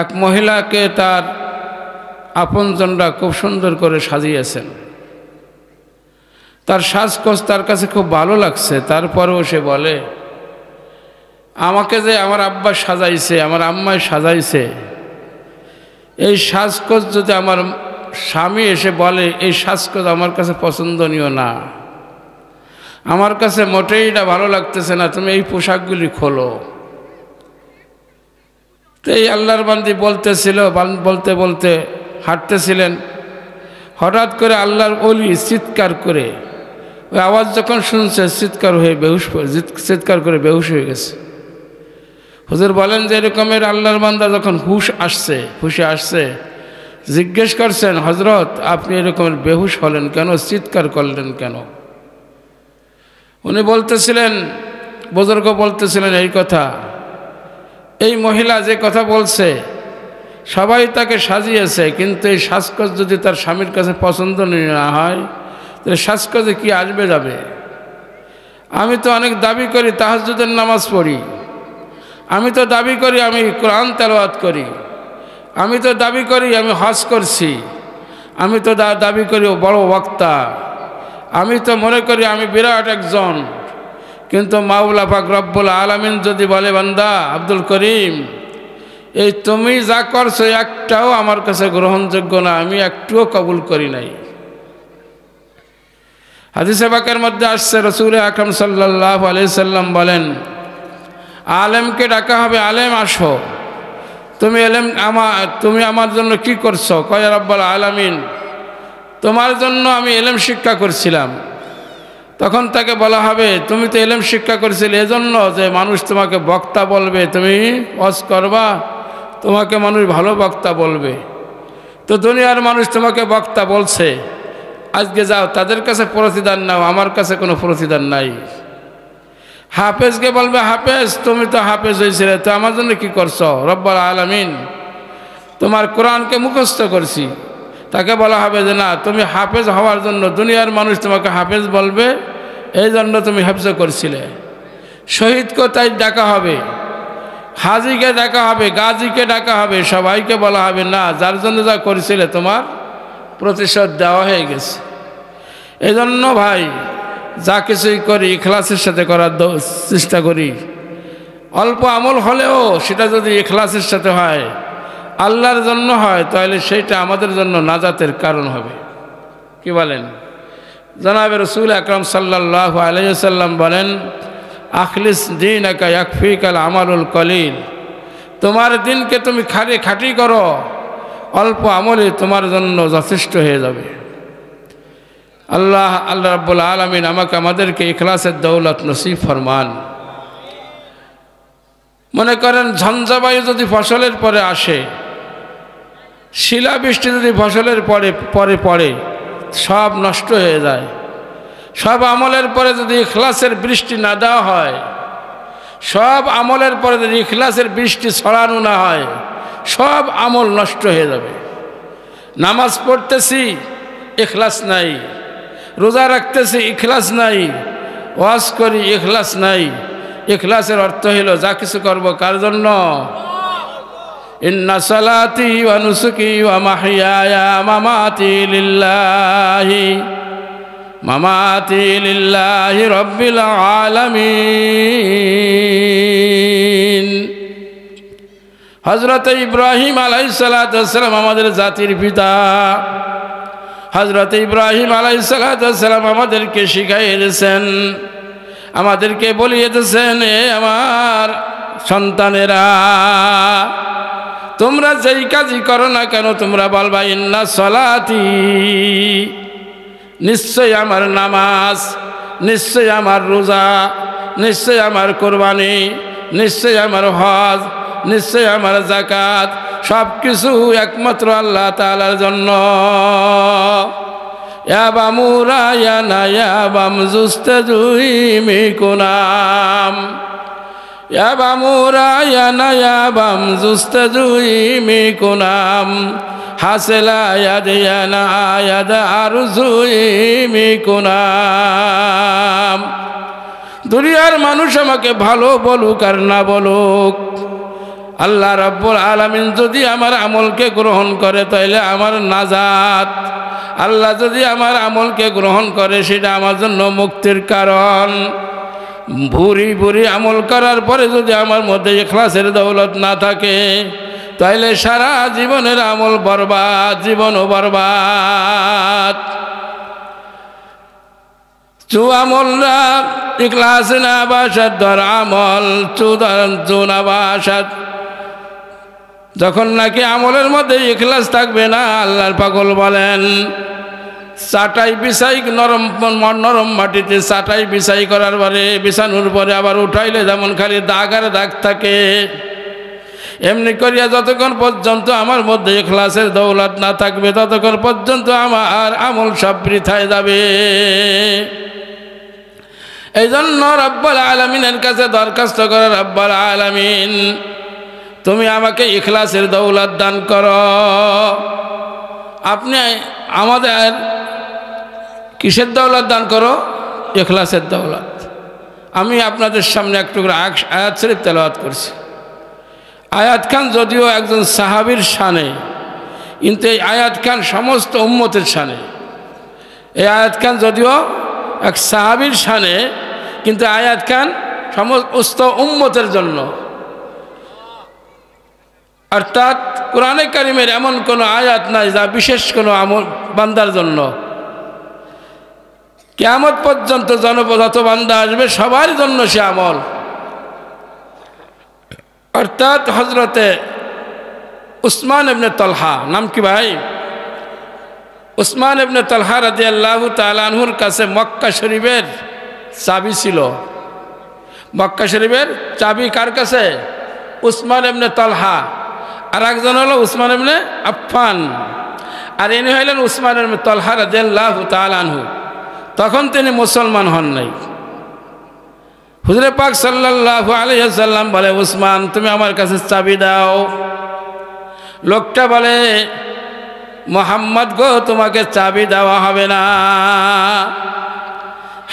এক মহিলাকে তার আপনজনরা খুব সুন্দর করে সাজিয়েছেন। তার সাজগোজ তার কাছে খুব ভালো লাগছে, তারপরেও সে বলে, আমাকে যে আমার আব্বা সাজাইছে, আমার আম্মায় সাজাইছে, এই সাজগোজ যদি আমার স্বামী এসে বলে এই সাজগোজ আমার কাছে পছন্দনীয় না, আমার কাছে মোটেই এটা ভালো লাগতেছে না, তুমি এই পোশাকগুলি খোলো। তো এই আল্লাহর বান্দি বলতে বলতে হাঁটতেছিলেন, হঠাৎ করে আল্লাহর ওলি চিৎকার করে, ওই আওয়াজ যখন শুনছে চিৎকার করে বেহুশ হয়ে গেছে। হুজুর বলেন যে এরকমের আল্লাহর বান্দা যখন হুশে আসছে, জিজ্ঞেস করছেন, হজরত আপনি এরকমের বেহুশ হলেন কেন, চিৎকার করলেন কেন? উনি বলতেছিলেন, বুজুর্গ বলতেছিলেন এই কথা, এই মহিলা যে কথা বলছে সবাই তাকে সাজিয়েছে, কিন্তু এই সাজগোজ যদি তার স্বামীর কাছে পছন্দনীয় না হয় তাহলে সাজগোজে কি আসবে যাবে? আমি তো অনেক দাবি করি তাহাজ্জুদের নামাজ পড়ি, আমি তো দাবি করি আমি কোরআন তেলাওয়াত করি, আমি তো দাবি করি আমি হজ করছি, আমি তো দাবি করি বড় বক্তা, আমি তো মনে করি আমি বিরাট একজন, কিন্তু মাওলা পাক রব্বুল আলামিন যদি বলে, বান্দা আব্দুল করিম এই তুমি যা করছো একটাও আমার কাছে গ্রহণযোগ্য না, আমি একটুও কবুল করি নাই। হাদিসে পাকের মধ্যে আসছে, রাসূল আকরাম সাল্লাল্লাহু আলাইহি সাল্লাম বলেন, আলেমকে ডাকা হবে, আলেম আসো, তুমি আমার জন্য কি করছো? কয় রব্বুল আলামিন তোমার জন্য আমি ইলম শিক্ষা করছিলাম। তখন তাকে বলা হবে, তুমি তো ইলম শিক্ষা করেছিলে এজন্য যে মানুষ তোমাকে বক্তা বলবে, তুমি ওয়াজ করবা, তোমাকে মানুষ ভালো বক্তা বলবে, তো দুনিয়ার মানুষ তোমাকে বক্তা বলছে, আজকে যাও তাদের কাছে প্রতিদান নাও, আমার কাছে কোনো প্রতিদান নাই। হাফেজকে বলবে, হাফেজ তুমি তো হাফেজ হয়েছিলে, তো আমার জন্য কি করছো? রব্বুল আলামিন তোমার কোরআনকে মুখস্থ করছি। তাকে বলা হবে যে না, তুমি হাফেজ হওয়ার জন্য দুনিয়ার মানুষ তোমাকে হাফেজ বলবে, এই জন্য তুমি হেফজ করছিলে। শহীদকে তাই ডাকা হবে, হাজিকে ডাকা হবে, গাজীকে ডাকা হবে, সবাইকে বলা হবে না, যার জন্য যা করেছিলে তোমার প্রতিশোধ দেওয়া হয়ে গেছে। এই জন্য ভাই যা কিছুই করি ইখলাসের সাথে করার চেষ্টা করি। অল্প আমল হলেও সেটা যদি ইখলাসের সাথে হয়, আল্লাহর জন্য হয়, তাহলে সেইটা আমাদের জন্য নাজাতের কারণ হবে। কি বলেন? জনাবে রাসূল আকরাম সাল্লাল্লাহু আলাইহি ওয়াসাল্লাম বলেন, আখলিস দীনাকা ইয়াকফিকাল আমালুল কলিল, তোমার দিনকে তুমি খাঁটি করো, অল্প আমলে তোমার জন্য যথেষ্ট হয়ে যাবে। আল্লাহ রাব্বুল আলামিন আমাদেরকে ইখলাসের দৌলত নসিব ফরমান। মনে করেন ঝঞ্ঝাবায়ু যদি ফসলের পরে আসে, শিলাবৃষ্টি যদি ফসলের পরে পড়ে, সব নষ্ট হয়ে যায়। সব আমলের পরে যদি ইখলাসের বৃষ্টি না দেওয়া হয়, সব আমলের পরে যদি ইখলাসের বৃষ্টি ছড়ানো না হয়, সব আমল নষ্ট হয়ে যাবে। নামাজ পড়তেছি ইখলাস নাই, রোজা রাখতেছি ইখলাস নাই, ওয়াজ করি ইখলাস নাই। ইখলাসের অর্থ হলো যা কিছু করব কার জন্য? ইন্না সালাতি ওয়া নুসুকি ওয়া মাহইয়ায়া মামাতি লিল্লাহি রাব্বিল আলামিন। হযরত ইব্রাহিম আলাইহিস সালাতু ওয়াস সালাম আমাদের জাতির পিতা। হযরত ইব্রাহিম আলাইহিস সালাতু ওয়াস সালাম আমাদেরকে শিখাইয়ে দিয়েছেন, আমাদেরকে বলিয়ে দিয়েছেন, এ আমার সন্তানেরা, তোমরা যেই কাজই করো না কেন তোমরা বলবা ইন্না সলাতি, নিশ্চয় আমার নামাজ, নিশ্চয় আমার রোজা, নিশ্চয় আমার কোরবানি, নিশ্চয় আমার হজ, নিশ্চয় আমার যাকাত, সব কিছু একমাত্র আল্লাহ তাআলার জন্য। ইয়াবামুরায়ানা ইয়াবামজুস্তাজুইমিকুনাম, ইয়াবামুরায়ানা ইয়াবামজুস্তাজুইমিকুনাম, হাসেলা ইয়াদিয়ানা আয়াদা আরজুইমিকুনাম। দুনিয়ার মানুষ আমাকে ভালো বলুক আর না বলুক, আল্লাহ রাব্বুল আলামিন যদি আমার আমলকে গ্রহণ করে তাহলে আমার নাজাত, আল্লাহ যদি আমার আমলকে গ্রহণ করে সেটা আমার জন্য মুক্তির কারণ। ভুরি ভুরি আমল করার পরে যদি আমার মধ্যে ইখলাসের দৌলত না থাকে তাহলে সারা জীবনের আমল বরবাদ, জীবনও বরবাদ। চু আমলরা ইখলাস না বাসাত দর আমল চু না বাসাত। যখন নাকি আমলের মধ্যে ইখলাস থাকবে না, আল্লাহর পাগল বলেন চাটাই বিছাই নরম নরম মাটিতে চাটাই বিছাই করার পরে বিছানোর পরে আবার উঠাইলে যেমন খালি দাগ আর দাগ থাকে, এমনি করিয়া যতক্ষণ পর্যন্ত আমার মধ্যে ইখলাসের দৌলত না থাকবে ততক্ষণ পর্যন্ত আমার আমল সব বৃথায় যাবে। এই জন্য রব্বুল আলামিনের কাছে দরখাস্ত করে, রব্বুল আলামিন তুমি আমাকে ইখলাসের দৌলত দান করো। আপনি আমাদের কিসের দৌলত দান করো? ইখলাসের দৌলত। আমি আপনাদের সামনে একটু করে আয়াত শরীফ তেলাওয়াত করছি। আয়াত খান যদিও একজন সাহাবীর শানে, কিন্তু এই আয়াত খান সমস্ত উম্মতের শানে। এই আয়াত খান যদিও এক সাহাবীর শানে, কিন্তু আয়াত খান সমস্ত উম্মতের জন্য। অর্থাৎ কোরআনে কারিমের এমন কোনো আয়াত নাই যা বিশেষ কোনো আমল বান্দার জন্য। কিয়ামত পর্যন্ত যত বান্দা আসবে সবার জন্য সে আমল। অর্থাৎ হজরতে উসমান ইবনে তালহা, নাম কি ভাই? উসমান ইবনে তালহা রাদিয়াল্লাহু তাআলা আনহুর কাছে মক্কা শরীফের চাবি ছিল। মক্কা শরীফের চাবি কার কাছে? উসমান ইবনে তালহা। আর একজন হলো উসমান ইবনে আফফান, আর ইনি হইলেন উসমান ইবনে তালহা রাদিয়াল্লাহু তাআলা আনহু। তখন তিনি মুসলমান হন নাই। হুজুরে পাক সাল্লাল্লাহু আলাইহি ওয়াসাল্লাম বলে, উসমান তুমি আমার কাছে চাবি দাও। লোকটা বলে, মুহাম্মদ গো তোমাকে চাবি দেওয়া হবে না।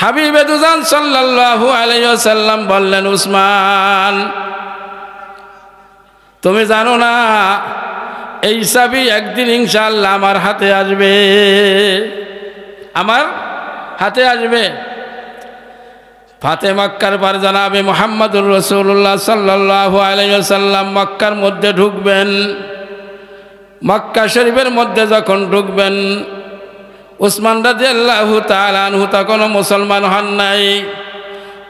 হাবিবে দুজান সাল্লাল্লাহু আলাইহি ওয়াসাল্লাম বললেন, উসমান তুমি জানো না এই চাবি একদিন ইনশাআল্লাহ আমার হাতে আসবে, আমার হাতে আসবে। ফাতে মক্কার পর জানাবে মুহাম্মদুর রাসূলুল্লাহ সাল্লাল্লাহু আলাইহি ওয়াসাল্লাম মক্কার মধ্যে ঢুকবেন। মক্কা শরীফের মধ্যে যখন ঢুকবেন, উসমান রাদিয়াল্লাহু তাআলা আনহু তখনও মুসলমান হন নাই।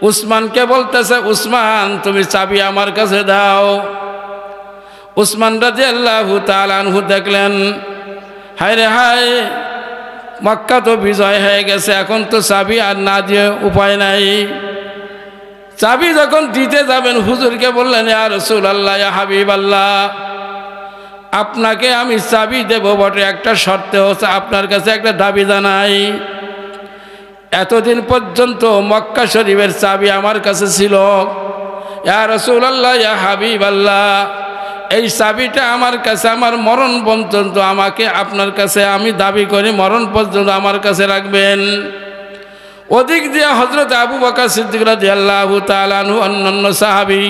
উসমানকে বলতেছে, উসমান তুমি চাবি আমার কাছে দাও। উসমান রাদিয়াল্লাহু তাআলা আনহু দেখলেন, হায় রে হায়, মক্কা তো বিজয় হয়ে গেছে, এখন তো চাবি আর না দিয়ে উপায় নাই। চাবি যখন দিতে যাবেন, হুজুরকে বললেন, ইয়া রাসূলুল্লাহ, ইয়া হাবিবাল্লাহ, আপনাকে আমি চাবি দেব বটে, একটা শর্তে হচ্ছে আপনার কাছে একটা দাবি জানাই। এতদিন পর্যন্ত মক্কা শরীফের চাবি আমার কাছে ছিল, ইয়া রাসূলুল্লাহ, ইয়া হাবিবাল্লাহ, এই চাবিটা আমার কাছে আমার মরণ পর্যন্ত আমাকে আপনার কাছে আমি দাবি করি মরণ পর্যন্ত আমার কাছে রাখবেন। ওদিক দিয়ে হযরত আবু বকর সিদ্দিক রাদিয়াল্লাহু তাআলা আনহু অন্যান্য সাহাবী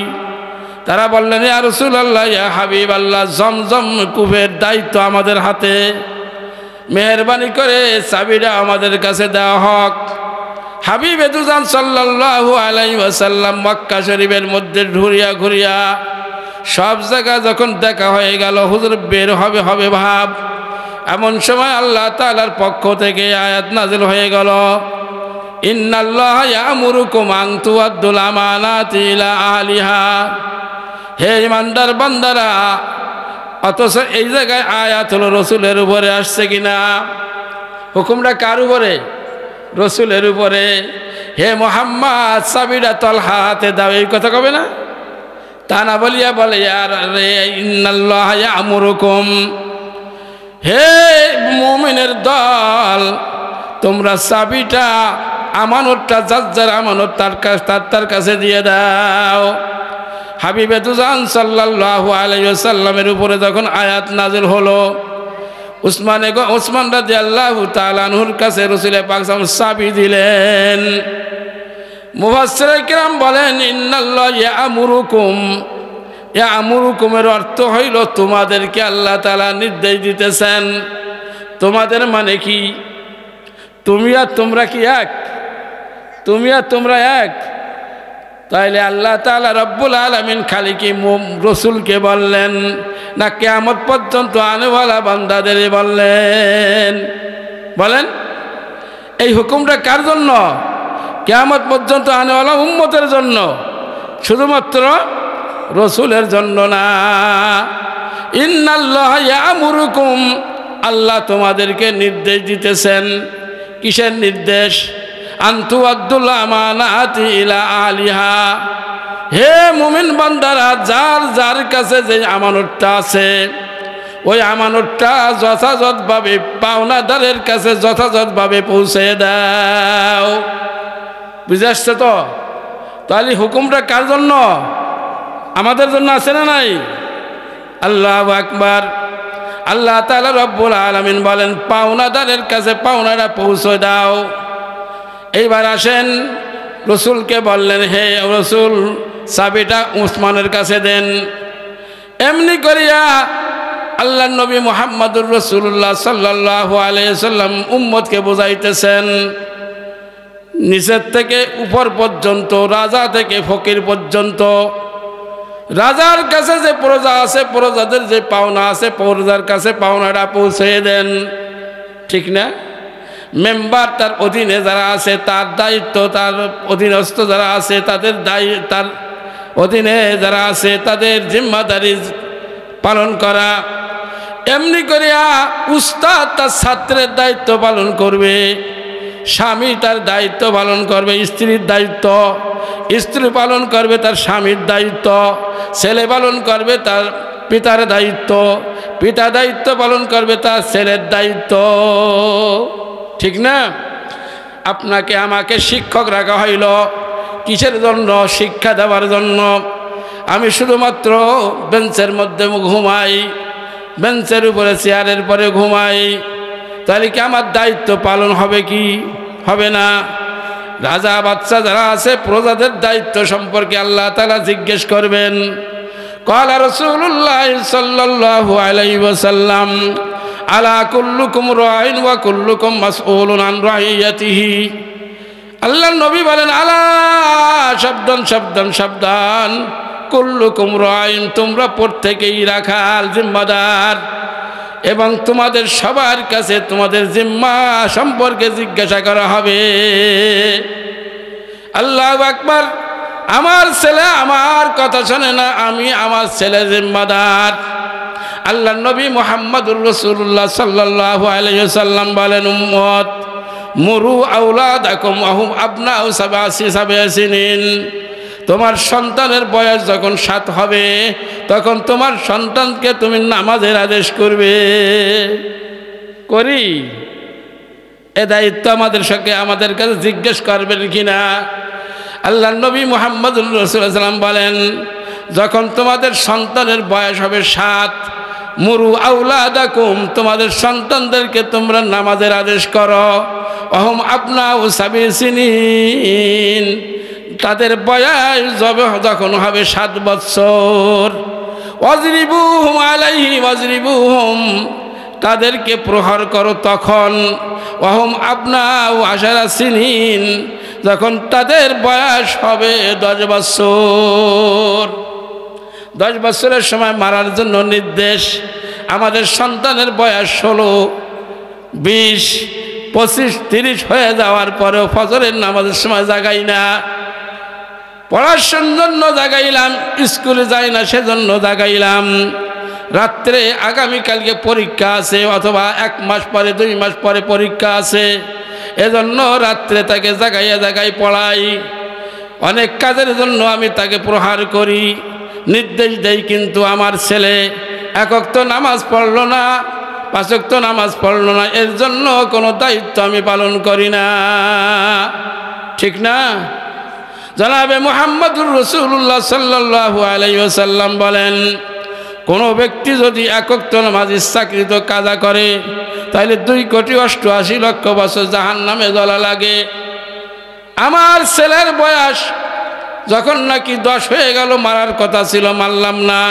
তারা বললেন, ইয়া রাসূলুল্লাহ, ইয়া হাবিবাল্লাহ, জমজম কূপের দায়িত্ব আমাদের হাতে, মেহেরবানি করে চাবিটা আমাদের কাছে দেওয়া হোক। হাবিবে দুজান সাল্লাল্লাহু আলাইহি ওয়াসাল্লাম মক্কা শরীফের মধ্যে ঘুরিয়া ঘুরিয়া সব জায়গা যখন দেখা হয়ে গেল, হুজুর বের হবে হবে ভাব, এমন সময় আল্লাহ তাআলার পক্ষ থেকে আয়াত নাযিল হয়ে গেল, ইন্নাল্লাহা ইয়া'মুরুকুম আন তু'আদ্দুল আমানাতি ইলা আহলিহা। হে ইমানদার বান্দারা, অথচ এই জায়গায় আয়াত হলো রসুলের উপরে আসছে কিনা? হুকুমটা কার উপরে? রসুলের উপরে। হে মুহাম্মদ, চাবিটা তলহা হাতে দাও, এই কথা কবে না? তা না বলিয়া বলে, ইন্নাল্লাহা ইয়া'মুরুকুম, হে মুমিনের দল, তোমরা চাবিটা আমানতটা যার যার আমানত তার কাছে দিয়ে দাও। হাবিবে দুজান সাল্লাল্লাহু আলাইহি ওয়াসাল্লামের উপরে যখন আয়াত নাযিল হলো, উসমান রাদিয়াল্লাহু তাআলা আনহুর কাছে রাসূল পাক চাবি দিলেন। মুফাসসিরে কিরাম বলেন, ইন্নাল্লাহা ইয়া'মুরুকুম ইয়ামুরুকুমের অর্থ হইল তোমাদেরকে আল্লাহ তাআলা নির্দেশ দিতেছেন। তোমাদের মানে কি? তুমি আর তোমরা কি এক? তুমি আর তোমরা এক? তাইলে আল্লাহ তাআলা রব্বুল আলামিন খালি কি রসুলকে বললেন না কিয়ামত পর্যন্ত আনেওয়ালা বান্দাদের বললেন? বলেন, এই হুকুমটা কার জন্য? কিয়ামত পর্যন্ত আনেওয়ালা উম্মতের জন্য, শুধুমাত্র রসুলের জন্য না। ইন্নাল্লাহ ইয়ামুরুকুম, আল্লাহ তোমাদেরকে নির্দেশ দিতেছেন। কিসের নির্দেশ? আনতু আব্দুল আমানাতি ইলা আলিহা, হে মুমিন বান্দারা, যার যার কাছে যে আমানতটা আছে ওই আমানতটা যথাযথভাবে পাওনাদারের কাছে যথাযথভাবে পৌঁছে দাও। বুঝে আসছে তো? তাহলে হুকুমটা কার জন্য? আমাদের জন্য আছে না নাই? আল্লাহু আকবার। আল্লাহ তাআলা রব্বুল আলামিন বলেন পাওনাদারের কাছে পাওনাটা পৌঁছে দাও। এইবার আসেন, রসুলকে বললেন হে রসুল চাবিটা উসমানের কাছে দেন। এমনি করিয়া আল্লাহ নবী মুহাম্মদুর রাসূলুল্লাহ সাল্লাল্লাহু আলাইহি সাল্লাম উম্মতকে বোঝাইতেছেন, নিচের থেকে উপর পর্যন্ত, রাজা থেকে ফকির পর্যন্ত, রাজার কাছে যে প্রজা আছে, প্রজাদের যে পাওনা আছে, প্রজার কাছে পাওনাটা পৌঁছে দেন। ঠিক না? মেম্বার তার অধীনে যারা আছে তার দায়িত্ব, তার অধীনস্থ যারা আছে তাদের তার অধীনে যারা আছে তাদের জিম্মাদারি পালন করা। এমনি করিয়া উস্তাদ তার ছাত্রের দায়িত্ব পালন করবে, স্বামী তার দায়িত্ব পালন করবে, স্ত্রীর দায়িত্ব স্ত্রী পালন করবে, তার স্বামীর দায়িত্ব ছেলে পালন করবে, তার পিতার দায়িত্ব পিতা দায়িত্ব পালন করবে, তার ছেলের দায়িত্ব। ঠিক না? আপনাকে আমাকে শিক্ষক রাখা হইল কিসের জন্য? শিক্ষা দেওয়ার জন্য। আমি শুধুমাত্র বেঞ্চের মধ্যে ঘুমাই, বেঞ্চের উপরে চেয়ারের পরে ঘুমাই, তাহলে কি আমার দায়িত্ব পালন হবে কি? হবে না। রাজা বাচ্চা যারা আছে প্রজাদের দায়িত্ব সম্পর্কে আল্লাহ তাআলা জিজ্ঞেস করবেন। ক্বালা রাসূলুল্লাহ সাল্লাল্লাহু আলাইহি ওয়াসাল্লাম আলা কুল্লুকুম রাইন ওয়া কুল্লুকুম মাসউলুন আন রাইয়াতিহি। আল্লাহর নবী বলেন আলা, সাবধান সাবধান সাবধান, কুল্লুকুম রাইন, তোমরা প্রত্যেকেই রাখাল, জিম্মাদার, এবং তোমাদের সবার কাছে তোমাদের জিম্মা সম্পর্কে জিজ্ঞাসা করা হবে। আল্লাহু আকবার। আমার ছেলে আমার কথা শোনে না, আমি আমার ছেলে জিম্মাদার। আল্লাহ নবী মুহাম্মদুর রাসূলুল্লাহ সাল্লাল্লাহু আলাইহি ওয়াসাল্লাম বলেন, উম্মত মুরু আওলাদাকুম ওয়া হুম আবনাউ সাব'a সিনিন, তোমার সন্তানের বয়স যখন 7 হবে তখন তোমার সন্তানকে তুমি নামাজের আদেশ করবে। করি? এ দায়িত্ব আমাদের কাছে জিজ্ঞেস করবেন কিনা? আল্লাহ নবী মুহাম্মদুর রাসূলুল্লাহ সাল্লাম বলেন, যখন তোমাদের সন্তানের বয়স হবে 7, মুরু আওলাদাকুম, তোমাদের সন্তানদেরকে তোমরা নামাজের আদেশ করো। ওহুম আবনাউ সাব'i সিনিন, তাদের বয়স যখন হবে 7 বছর। ওয়াজরিবুহুম আলাইহি ওয়াজরিবুহুম, তাদেরকে প্রহার করো তখন। ওহুম আবনাউ 10 সিনিন, যখন তাদের বয়স হবে 10 বছর। 10 বছরের সময় মারার জন্য নির্দেশ। আমাদের সন্তানের বয়স 16, 20, 25, 30 হয়ে যাওয়ার পরেও ফজরের নামাজের সময় জাগাই না, পড়াশোনার জন্য জাগাইলাম, স্কুলে যাই না সেজন্য জাগাইলাম, রাত্রে আগামীকালকে পরীক্ষা আছে অথবা 1 মাস পরে 2 মাস পরে পরীক্ষা আছে, এজন্য রাত্রে তাকে জাগাই পড়াই। অনেক কাজের জন্য আমি তাকে প্রহার করি, নির্দেশ দেই, কিন্তু আমার ছেলে 1 ওয়াক্ত নামাজ পড়লো না, 5 ওয়াক্ত নামাজ পড়লো না, এর জন্য কোনো দায়িত্ব আমি পালন করি না। ঠিক না? জনাবে মুহাম্মদুর রাসূলুল্লাহ সাল্লাল্লাহু আলাইহি ওয়াসাল্লাম বলেন, কোনো ব্যক্তি যদি 1 ওয়াক্ত নামাজ ইচ্ছাকৃত কাজা করে তাহলে 2,88,00,000 বছর জাহান্নামে জ্বলা লাগে। আমার ছেলের বয়স যখন নাকি 10 হয়ে গেল, মারার কথা ছিল, মারলাম না,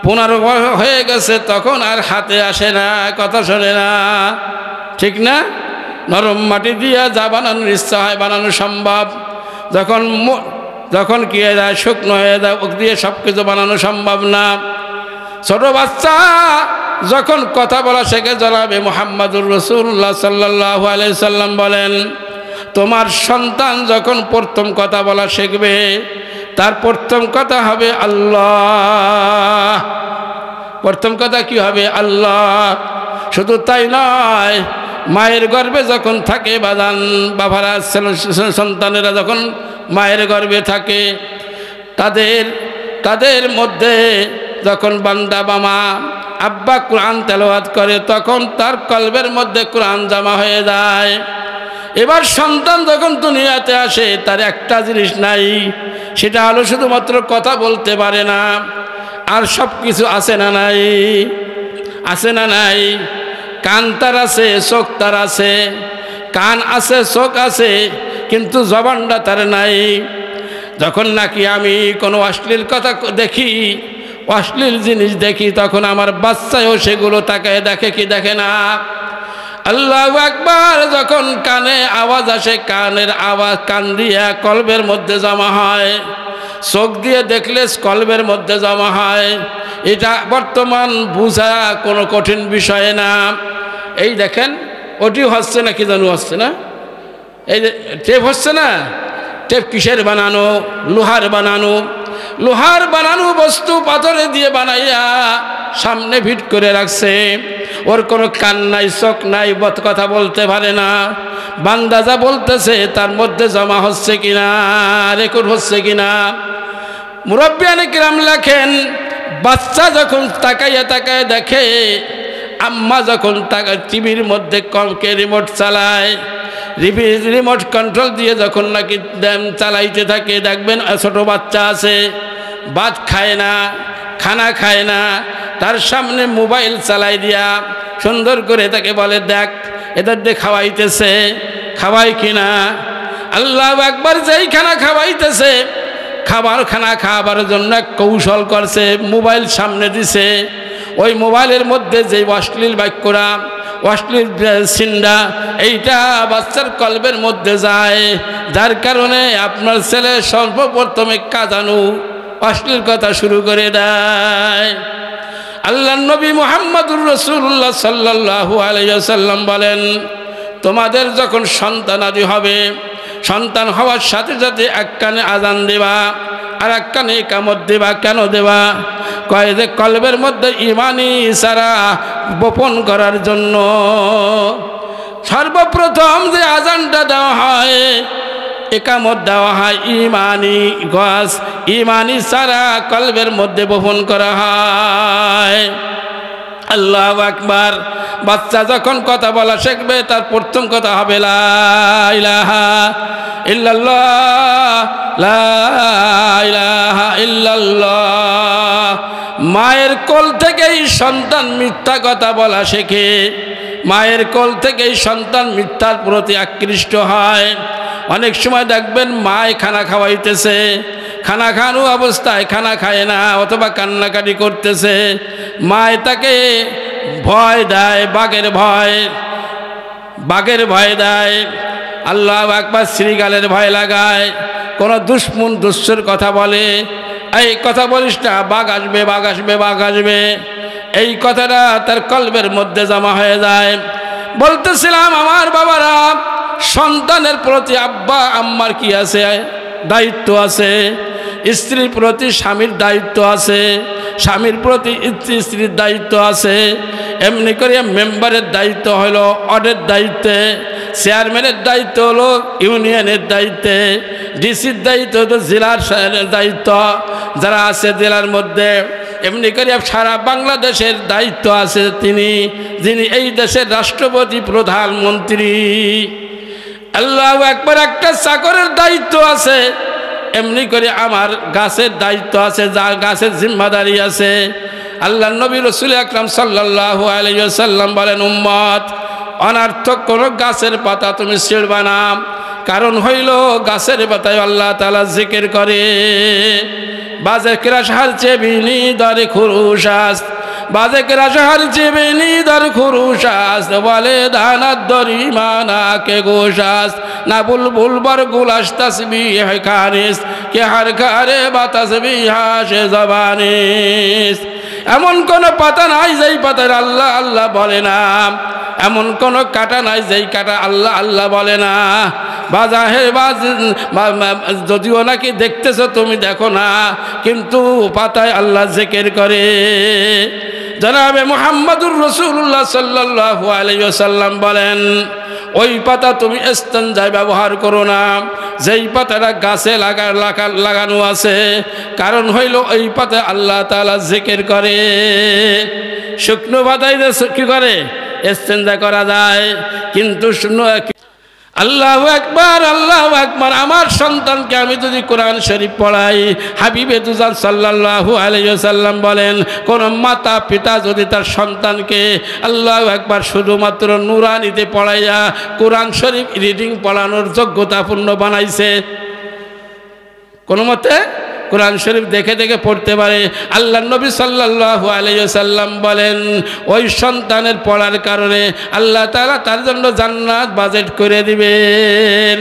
15 হয়ে গেছে, তখন আর হাতে আসে না, কথা শোনে না, ঠিক না? নরম মাটি দিয়ে যা বানানোর ইচ্ছা হয় বানানো সম্ভব, যখন কি হয়ে যায়, শুকনো হয়ে যায়, ওক দিয়ে সব কিছু বানানো সম্ভব না। ছোট বাচ্চা যখন কথা বলা শেখে, জনাবে মুহাম্মদুর রাসূলুল্লাহ সাল্লাল্লাহু আলাইহি সাল্লাম বলেন, তোমার সন্তান যখন প্রথম কথা বলা শিখবে, তার প্রথম কথা হবে আল্লাহ। প্রথম কথা কি হবে? আল্লাহ। শুধু তাই নয়, মায়ের গর্ভে যখন থাকে বাবারা, সন্তানেরা যখন মায়ের গর্ভে থাকে, তাদের মধ্যে যখন বান্দা বা মা আব্বা কোরআন তেলাওয়াত করে, তখন তার কলবের মধ্যে কোরআন জমা হয়ে যায়। এবার সন্তান যখন দুনিয়াতে আসে, তার একটা জিনিস নাই, সেটা হলো শুধুমাত্র কথা বলতে পারে না, আর সব কিছু আছে না নাই? আছে না নাই? কান তার আছে, চোখ তার আছে, কান আছে, চোখ আছে, কিন্তু জবানটা তার নাই। যখন নাকি আমি কোনো অশ্লীল কথা দেখি, অশ্লীল জিনিস দেখি, তখন আমার বাচ্চায়ও সেগুলো তাকায় দেখে কি দেখে না? আল্লাহু আকবার। যখন কানে আওয়াজ আসে, কানের আওয়াজ কান দিয়ে কলবের মধ্যে জমা হয়, চোখ দিয়ে দেখলে কলবের মধ্যে জমা হয়। এটা বর্তমান বুঝা কোনো কঠিন বিষয় না। এই দেখেন, ওটিও হচ্ছে না, কি জানো হচ্ছে না, এই যে টেপ হচ্ছে না, টেপ কিসের বানানো? লোহার বানানো। লোহার বানানো বস্তু পাথরে দিয়ে বানাইয়া সামনে ভিট করে রাখছে। ওর কোনো কান নাই, চোখ নাই, কথা বলতে পারে না। বান্দা যা বলতেছে তার মধ্যে জমা হচ্ছে কিনা, রেকর্ড হচ্ছে কিনা? মুরব্বিয়ানে কিরাম লেখেন, বাচ্চা যখন তাকাইয়া তাকায় দেখে, আম্মা যখন টিভির মধ্যে কমকে রিমোট চালায়, রিমোট কন্ট্রোল দিয়ে যখন নাকি চালাইতে থাকে, দেখবেন ছোট বাচ্চা আছে, ভাত খায় না, খানা খায় না, তার সামনে মোবাইল চালাই দিয়া সুন্দর করে তাকে বলে, দেখ এদের দিয়ে খাওয়াইতেছে, খাওয়াই কিনা? আল্লাহু আকবার। যেই খানা খাওয়াইতেছে, খানা খাওয়াবার জন্য কৌশল করছে, মোবাইল সামনে দিছে, ওই মোবাইলের মধ্যে যে অশ্লীল বাক্যরা, অশ্লীল সিন্ডা, এইটা বাচ্চার কলবের মধ্যে যায়, যার কারণে আপনার ছেলে সর্বপ্রথমে কাঁদানো অশ্লীল কথা শুরু করে দেয়। আল্লাহর নবী মুহাম্মদুর রাসূলুল্লাহ সাল্লাল্লাহু আলাইহি ওয়াসাল্লাম বলেন, তোমাদের যখন সন্তান আদি হবে, সন্তান হওয়ার সাথে সাথে এক কানে আজান দেবা, আর এক কানে ইকামত দেবা। কেন দেবা? কয় যে কলবের মধ্যে ইমানি ইশারা বপন করার জন্য। সর্বপ্রথম যে আজানটা দেওয়া হয়, ইকামত দেওয়া হয়, ইমানি সারা কলবের মধ্যে বপন করা হয়। আল্লাহু আকবার। বাচ্চা যখন কথা বলা শিখবে, তার প্রথম কথা হবে লা ইলাহা ইল্লাল্লাহ, লা ইলাহা ইল্লাল্লাহ। মায়ের কোল থেকেই সন্তান মিথ্যা কথা বলা শেখে, মায়ের কোল থেকেই সন্তান মিথ্যার প্রতি আকৃষ্ট হয়। অনেক সময় দেখবেন মায় খানা খাওয়াইতেছে, খানা খাওয়ানো অবস্থায় খানা খায় না, অথবা কান্নাকাটি করতেছে, মায় তাকে ভয় দেয়, বাঘের ভয় দেয়, আল্লাহু আকবার, শ্রীগালের ভয় লাগায়, কোনো দুশ্মুর কথা বলে, এই কথা বলিস না, বাঘ আসবে, বাঘ আসবে, বাঘ আসবে। এই কথাটা তার কলবের মধ্যে জমা হয়ে যায়। বলতেছিলাম আমার বাবারা, সন্তানের প্রতি আব্বা আম্মার কি আছে? দায়িত্ব আছে। স্ত্রীর প্রতি স্বামীর দায়িত্ব আছে, স্বামীর প্রতি স্ত্রীর দায়িত্ব আছে। এমনি করে মেম্বারের দায়িত্ব হলো ওয়ার্ডের দায়িত্বে, চেয়ারম্যানের দায়িত্ব হলো ইউনিয়নের দায়িত্বে, ডিসির দায়িত্ব হলো জেলার দায়িত্ব যারা আছে জেলার মধ্যে। এমনি করে সারা বাংলাদেশের দায়িত্ব আছে যিনি এই দেশের রাষ্ট্রপতি, প্রধানমন্ত্রী। আল্লাহু আকবার। একটা চাকরের দায়িত্ব আছে, এমনি করে আমার গাছের দায়িত্ব আছে, যার গাছের জিম্মাদারি আছে। আল্লাহর নবী রাসূল আকরাম সাল্লাল্লাহু আলাইহি ওয়াসাল্লাম বলেন, উম্মত, অনার্থক কোনো গাছের পাতা তুমি ছিঁড়বা না, কারণ হইল গাছের পাতায় আল্লাহ তাআলা জিকির করে। বাজে ক্রাশার চেবিনি দরে খুরুশাস, বাজে ক্রাশার চেবিনি দর খুরুশাস, বলে দানাত দরি মানা কে গোশাস, না বুলবুল বর গুলাস তসবিহ খানিস, কে হার ঘরে বা তসবিহ সে জবানিস। এমন কোন পাতা নাই যেই পাতার আল্লাহ আল্লাহ বলে না, এমন কোন কাটা নাই যেই কাটা আল্লাহ আল্লাহ বলে না। বাজাহের যদিও নাকি দেখতেছ তুমি দেখো না, কিন্তু পাতায় আল্লাহ জিকির করে। জনাবে মুহাম্মদুর রাসূলুল্লাহ সাল্লাল্লাহু আলাইহি ওয়াসাল্লাম বলেন, ওই পাতা তুমি ইস্তেঞ্জায় ব্যবহার করো না যেই পাতাটা গাছে লাগানো আছে, কারণ হইল ওই পাতা আল্লাহ তাআলা জিকির করে। শুকনো পাতায় কি করে ইস্তেঞ্জা করা যায়, কিন্তু আল্লাহু আকবার আল্লাহু আকবার। আমার সন্তানকে আমি যদি কোরআন শরীফ পড়াই, হাবিবে দুজান সাল্লাল্লাহু আলাইহি ওয়াসাল্লাম বলেন, কোন মাতা পিতা যদি তার সন্তানকে আল্লাহু আকবার শুধুমাত্র নুরানিতে পড়াইয়া কোরআন শরীফ রিডিং পড়ানোর যোগ্যতাপূর্ণ বানাইছে, কোন মতে কোরআন শরীফ দেখে দেখে পড়তে পারে, আল্লাহ নবী সাল্লাল্লাহু আলাইহি ওয়াসাল্লাম বলেন ওই সন্তানের পড়ার কারণে আল্লাহ তাআলা তার জন্য জান্নাত বাজেট করে দিবেন।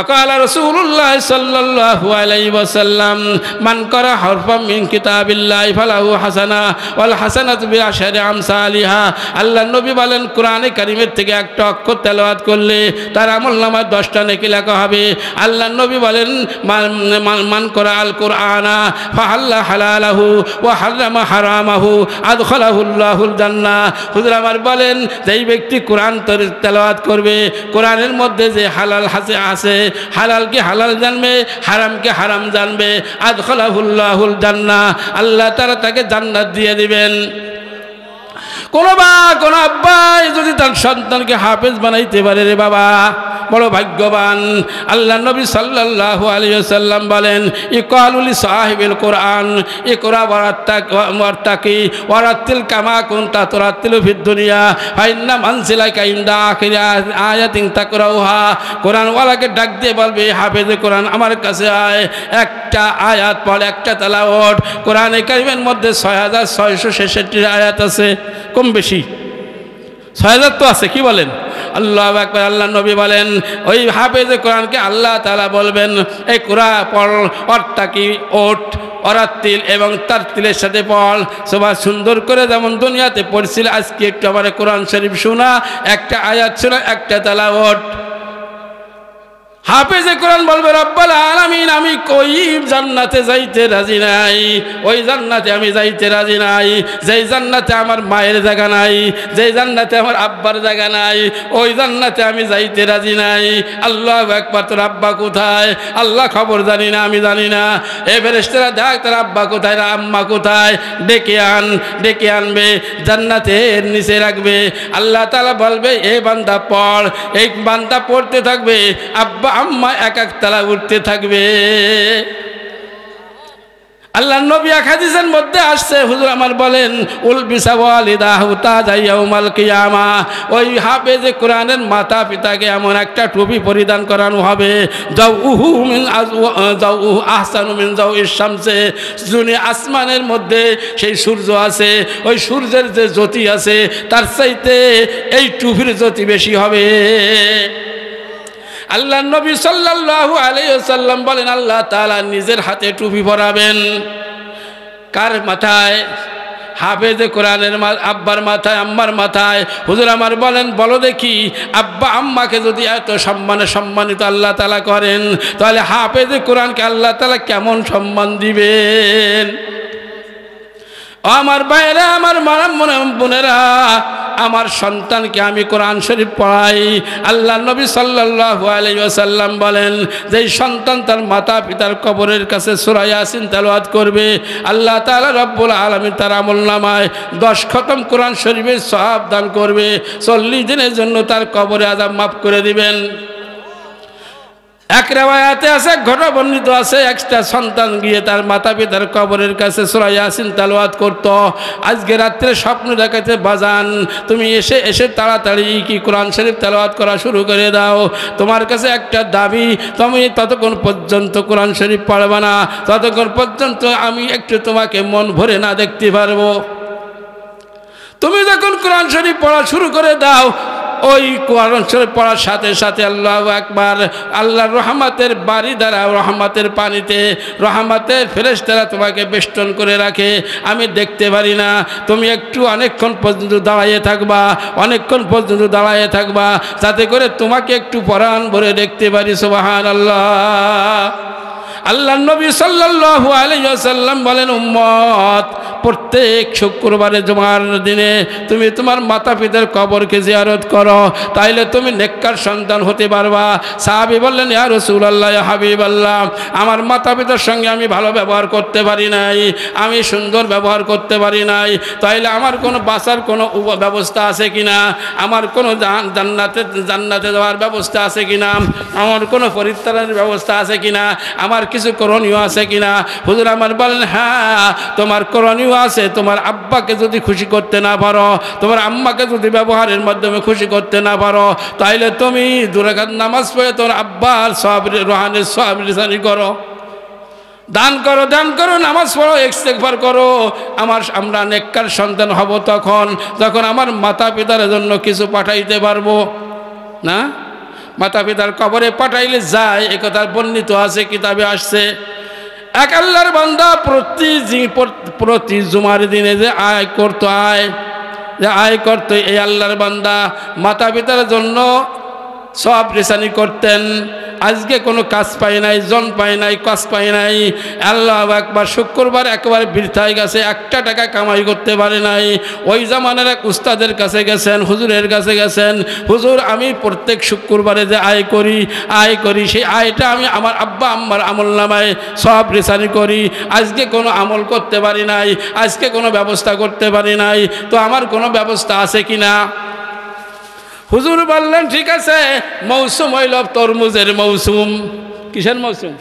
আকালা রাসূলুল্লাহ সাল্লাল্লাহু আলাইহি ওয়াসাল্লাম, মান করা হরফাম মিন কিতাবিল্লাহি ফালাহু হাসানা ওয়াল হাসানাতু বিআশরি আমসালিহা। আল্লাহ নবী বলেন কোরআনে কারীমের থেকে একটা অক্ষর তেলাওয়াত করলে তার আমলনামায় 10টা নেকি লেখা হবে। আল্লাহ নবী বলেন মান করা আল কুরআনা ফাহাল্লা হালালাহু ওয়া হারামা হারামাহু আদখালাহুল্লাহুল জান্নাহ। হুজুর আমার বলেন যেই ব্যক্তি কোরআন তেলাওয়াত করবে, কোরআনের মধ্যে যে হালাল আছে, হালালকে হালাল জানবে, হারামকে হারাম জানবে, আদখালাহুল্লাহুল জান্নাহ, আল্লাহ তাআলা তাকে জান্নাত দিয়ে দিবেন। কোন আব্বাই যদি তার সন্তানকে হাফেজ বানাইতে পারে, রে বাবা বড় ভাগ্যবান। আল্লাহ নবী সাল্লাল্লাহু আলাইহি ওয়াসাল্লাম বলেন, ইকালু লি সাহিবিল কোরআন ইকরা ওয়ারতাকি ওয়ারাতিল কামা কুনতা তুরাতিলু ফিদ দুনিয়া ফাইন্না মানসিলাকা ইনদা আখির আয়াতিন তাকরাউহা। কোরআন ওয়ালাকে ডাক দিয়ে বলবে, হাফেজে কোরআন আমার কাছে আয়, একটা আয়াত পড়, একটা তেলাওয়াত। কোরআনে কারীমের মধ্যে 6666 আয়াত আছে, কম বেশি 6000 তো আছে, কি বলেন? আল্লাহু আকবার। আল্লাহ নবী বলেন ওই হাফেজে কোরআনকে আল্লাহ তাআলা বলবেন, এই কোরআন পড়, অর্থাকি ওঠ, অরাত্তিল এবং তারতিলের সাথে পড়, সবাই সুন্দর করে যেমন দুনিয়াতে পড়ছিল, আজকে একটু আমার কোরআন শরীফ শোনা, একটা আয়াত শোনা, একটা তেলাওয়াত। হাফেজে কোরআন বলবে, রব্বুল আলামিন আমি কই জান্নাতে যাইতে রাজি নাই, ওই জান্নাতে আমি যাইতে রাজি নাই, যেই জান্নাতে আমার মায়ের জায়গা নাই, যেই জান্নাতে আমার আব্বার জায়গা নাই, ওই জান্নাতে আমি যাইতে রাজি নাই। আল্লাহু আকবার। তোর আব্বা কোথায়? আল্লাহ খবর জানি না, আমি জানি না। এ ফেরেশতারা দেখ তোর আব্বা কোথায়, না আম্মা কোথায়, ডেকে আনবে, জান্নাতের নিচে রাখবে। আল্লাহ তাআলা বলবে, এ বান্দা পড়, এই বান্দা পড়তে থাকবে, আব্বা আম্মা এক এক তালা উঠতে থাকবে। আল্লাহ নবী হাদিসের মধ্যে আসছে, হুজুর আমার বলেন উলবিসা ওয়ালিদাহু তাজা ইয়াউমাল কিয়ামা, ওই হাফেজে কোরআনের মাতা পিতাকে এমন একটা টুপি পরিধান করানো হবে, জাউহু আহসানু মিন জাউইশ শামসে, জুনি আসমানের মধ্যে সেই সূর্য আছে, ওই সূর্যের যে জ্যোতি আছে তার চাইতে এই টুপির জ্যোতি বেশি হবে। আল্লাহ নবী সাল্লাল্লাহু আলাইহি ওয়াসাল্লাম বলেন আল্লাহ তাআলা নিজের হাতে টুপি পরাবেন। কার মাথায়? হাফেজে কোরআনের আব্বার মাথায়, আম্মার মাথায়। হুজুর আমার বলেন, বলো দেখি আব্বা আম্মাকে যদি এত সম্মানিত আল্লাহ তাআলা করেন, তাহলে হাফেজে কোরআনকে আল্লাহ তাআলা কেমন সম্মান দিবেন? আমার ভাইরা, আমার বোনেরা, আমার সন্তানকে আমি কোরআন শরীফ পড়াই। আল্লাহ নবী সাল্লাল্লাহু আলাইহি ওয়াসাল্লাম বলেন, যেই সন্তান তার মাতা পিতার কবরের কাছে সূরা ইয়াসিন তেলাওয়াত করবে, আল্লাহ তাআলা রব্বুল আলামিন তার আমলনামায় 10 খতম কোরআন শরীফের সওয়াব দান করবে, 40 দিনের জন্য তার কবরে আযাব মাফ করে দিবেন। এক রিওয়ায়াতে আছে, ঘটনা বর্ণিত আছে, একটা সন্তান গিয়ে তার মাতা পিতার কবরের কাছে সূরা ইয়াসিন তেলাওয়াত করত। আজকে রাত্রে স্বপ্ন দেখাতে, বাজান তুমি এসে তাড়াতাড়ি কি কোরআন শরীফ তেলাওয়াত করা শুরু করে দাও। তোমার কাছে একটা দাবি, তুমি ততক্ষণ পর্যন্ত কোরআন শরীফ পড়বে না ততক্ষণ পর্যন্ত আমি একটু তোমাকে মন ভরে না দেখতে পারবো। তুমি যখন কোরআন শরীফ পড়া শুরু করে দাও, ওই কোরআন শরীফ পড়ার সাথে সাথে আল্লাহু আকবার, আল্লাহর রহমতের বাড়ি দ্বারা রহমতের পানিতে রহমতের ফেরেশতারা তোমাকে বেষ্টন করে রাখে। আমি দেখতে পারি না, তুমি একটু অনেকক্ষণ পর্যন্ত দাঁড়িয়ে থাকবা, অনেকক্ষণ পর্যন্ত দাঁড়িয়ে থাকবা, যাতে করে তোমাকে একটু পরাণ ভরে দেখতে পারি। সুবহানাল্লাহ। আল্লাহর নবী সাল্লাল্লাহু আলাইহি ওয়াসাল্লাম বলেন, উম্মত প্রত্যেক শুক্রবারে জুমার দিনে তুমি তোমার মাতা পিতার কবরকে জিয়ারত করো, তাইলে তুমি নেককার সন্তান হতে পারবা। সাহাবী বললেন, ইয়া রাসূলুল্লাহ, ইয়া হাবিবাল্লাহ, আমার মাতা পিতার সঙ্গে আমি ভালো ব্যবহার করতে পারি নাই, আমি সুন্দর ব্যবহার করতে পারি নাই, তাইলে আমার কোনো বাঁচার কোনো ব্যবস্থা আছে কিনা, আমার কোনো জান্নাতে যাওয়ার ব্যবস্থা আছে কিনা, আমার কোনো পরিত্রাণের ব্যবস্থা আছে কিনা, আমার কিছু করণীয় আছে কিনা? হুজুর আমার বলেন, হ্যাঁ তোমার করণীয় আছে। তোমার আব্বাকে যদি খুশি করতে না পারো, তোমার আম্মাকে যদি ব্যবহারের মাধ্যমে খুশি করতে না পারো, তাইলে তুমি 2 রাকাত নামাজ পড়ে তোমার আব্বার সওয়াব রুহানের সওয়াব রিসানি করো, দান করো, নামাজ পড়ো, ইস্তেগফার করো। আমরা নেককার সন্তান হব তখন যখন আমার মাতা পিতার জন্য কিছু পাঠাইতে পারবো না। মাতা পিতার কবরে পাঠাইলে যায়, এ কথার বর্ণিত আছে, কিতাবে আসছে। এক আল্লাহর বান্দা প্রতি জুমার দিনে যে আয় করতো, এই আল্লাহর বান্দা মাতা পিতার জন্য সওয়াব রিসানি করতেন। আজকে কোনো কাজ পাই নাই, জন পাই নাই, কাজ পাই নাই। আল্লাহু আকবার, শুক্রবার একেবারে বৃথায় গেছে, 1 টাকা কামাই করতে পারে নাই। ওই জামানার এক উস্তাদের কাছে গেছেন, হুজুরের কাছে গেছেন, হুজুর আমি প্রত্যেক শুক্রবারে যে আয় করি সেই আয়টা আমি আমার আব্বা আম্মার আমল নামায় সওয়াব রিসানি করি। আজকে কোনো আমল করতে পারি নাই, আজকে কোনো ব্যবস্থা করতে পারি নাই, তো আমার কোনো ব্যবস্থা আছে কিনা? হুজুর বললেন, ঠিক আছে, মৌসুম হইল তরমুজের মৌসুম। কিসের মৌসুম?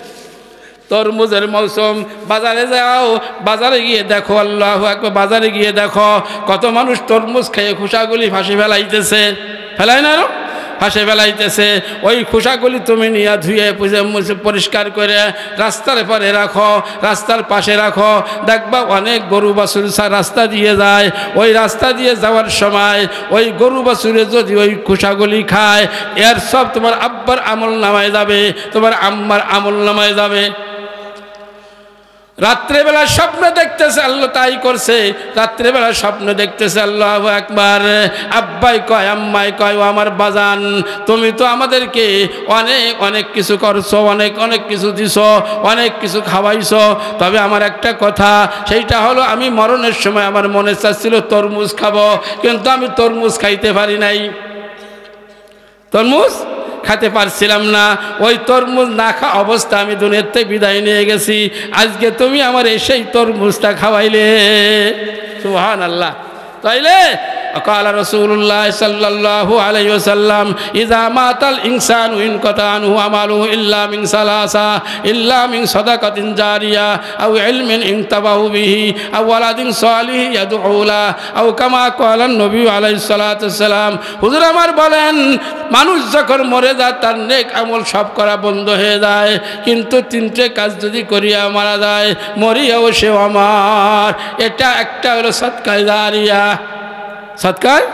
তরমুজের মৌসুম। বাজারে যাও, বাজারে গিয়ে দেখো, আল্লাহু আকবার, বাজারে গিয়ে দেখো কত মানুষ তরমুজ খেয়ে খোসাগুলি ফাঁসি ফেলাইতেছে, ফেলায় না, ফাঁসে ফেলাইতেছে। ওই খোসাগুলি তুমি নিয়ে ধুয়ে পরিষ্কার করে রাস্তার পারে রাখো, রাস্তার পাশে রাখো। দেখবা অনেক গরু বাছুর রাস্তা দিয়ে যায়, ওই রাস্তা দিয়ে যাওয়ার সময় ওই গরু বাছুরে যদি ওই খোসাগুলি খায়, এর সব তোমার আব্বার আমল নামায় যাবে, তোমার আম্মার আমল নামায় যাবে। রাত্রেবেলা স্বপ্ন দেখতেছে, আল্লাহ তাই করছে, রাত্রেবেলা স্বপ্ন দেখতেছে, আল্লাহু আকবার, আব্বাই কয়, আম্মাই কয়, ও আমার বাজান, তুমি তো আমাদেরকে অনেক কিছু করছো, অনেক কিছু দিছো, অনেক কিছু খাওয়াইছো, তবে আমার একটা কথা, সেইটা হলো আমি মরণের সময় আমার মনে চাচ্ছিল তরমুজ খাবো, কিন্তু আমি তরমুজ খাইতে পারি নাই, তরমুজ খেতে পারছিলাম না। ওই তরমুজ না খাওয়া অবস্থা আমি দুনিয়ার থেকে বিদায় নিয়ে গেছি, আজকে তুমি আমার সেই তরমুজটা খাওয়াইলে। সুবহানাল্লাহ। তাইলে قال رسول الله صلى الله عليه وسلم إذا مات الإنسان انقطع عنه عمله إلا من ثلاثة، إلا من صدقة جارية أو علم انتفع به أو ولد صالح يدعو له أو كما قال النبي عليه الصلاة والسلام। হুজুর আমার বলেন, মানুষ যখন মরে যায় তার নেক আমল সব করা বন্ধ হয়ে যায়, কিন্তু 3টে কাজ যদি করিয়া মারা যায়, মরিয়াও সেও আমার। এটা একটা হলো সদকায়ে জারিয়া, সদকায়ে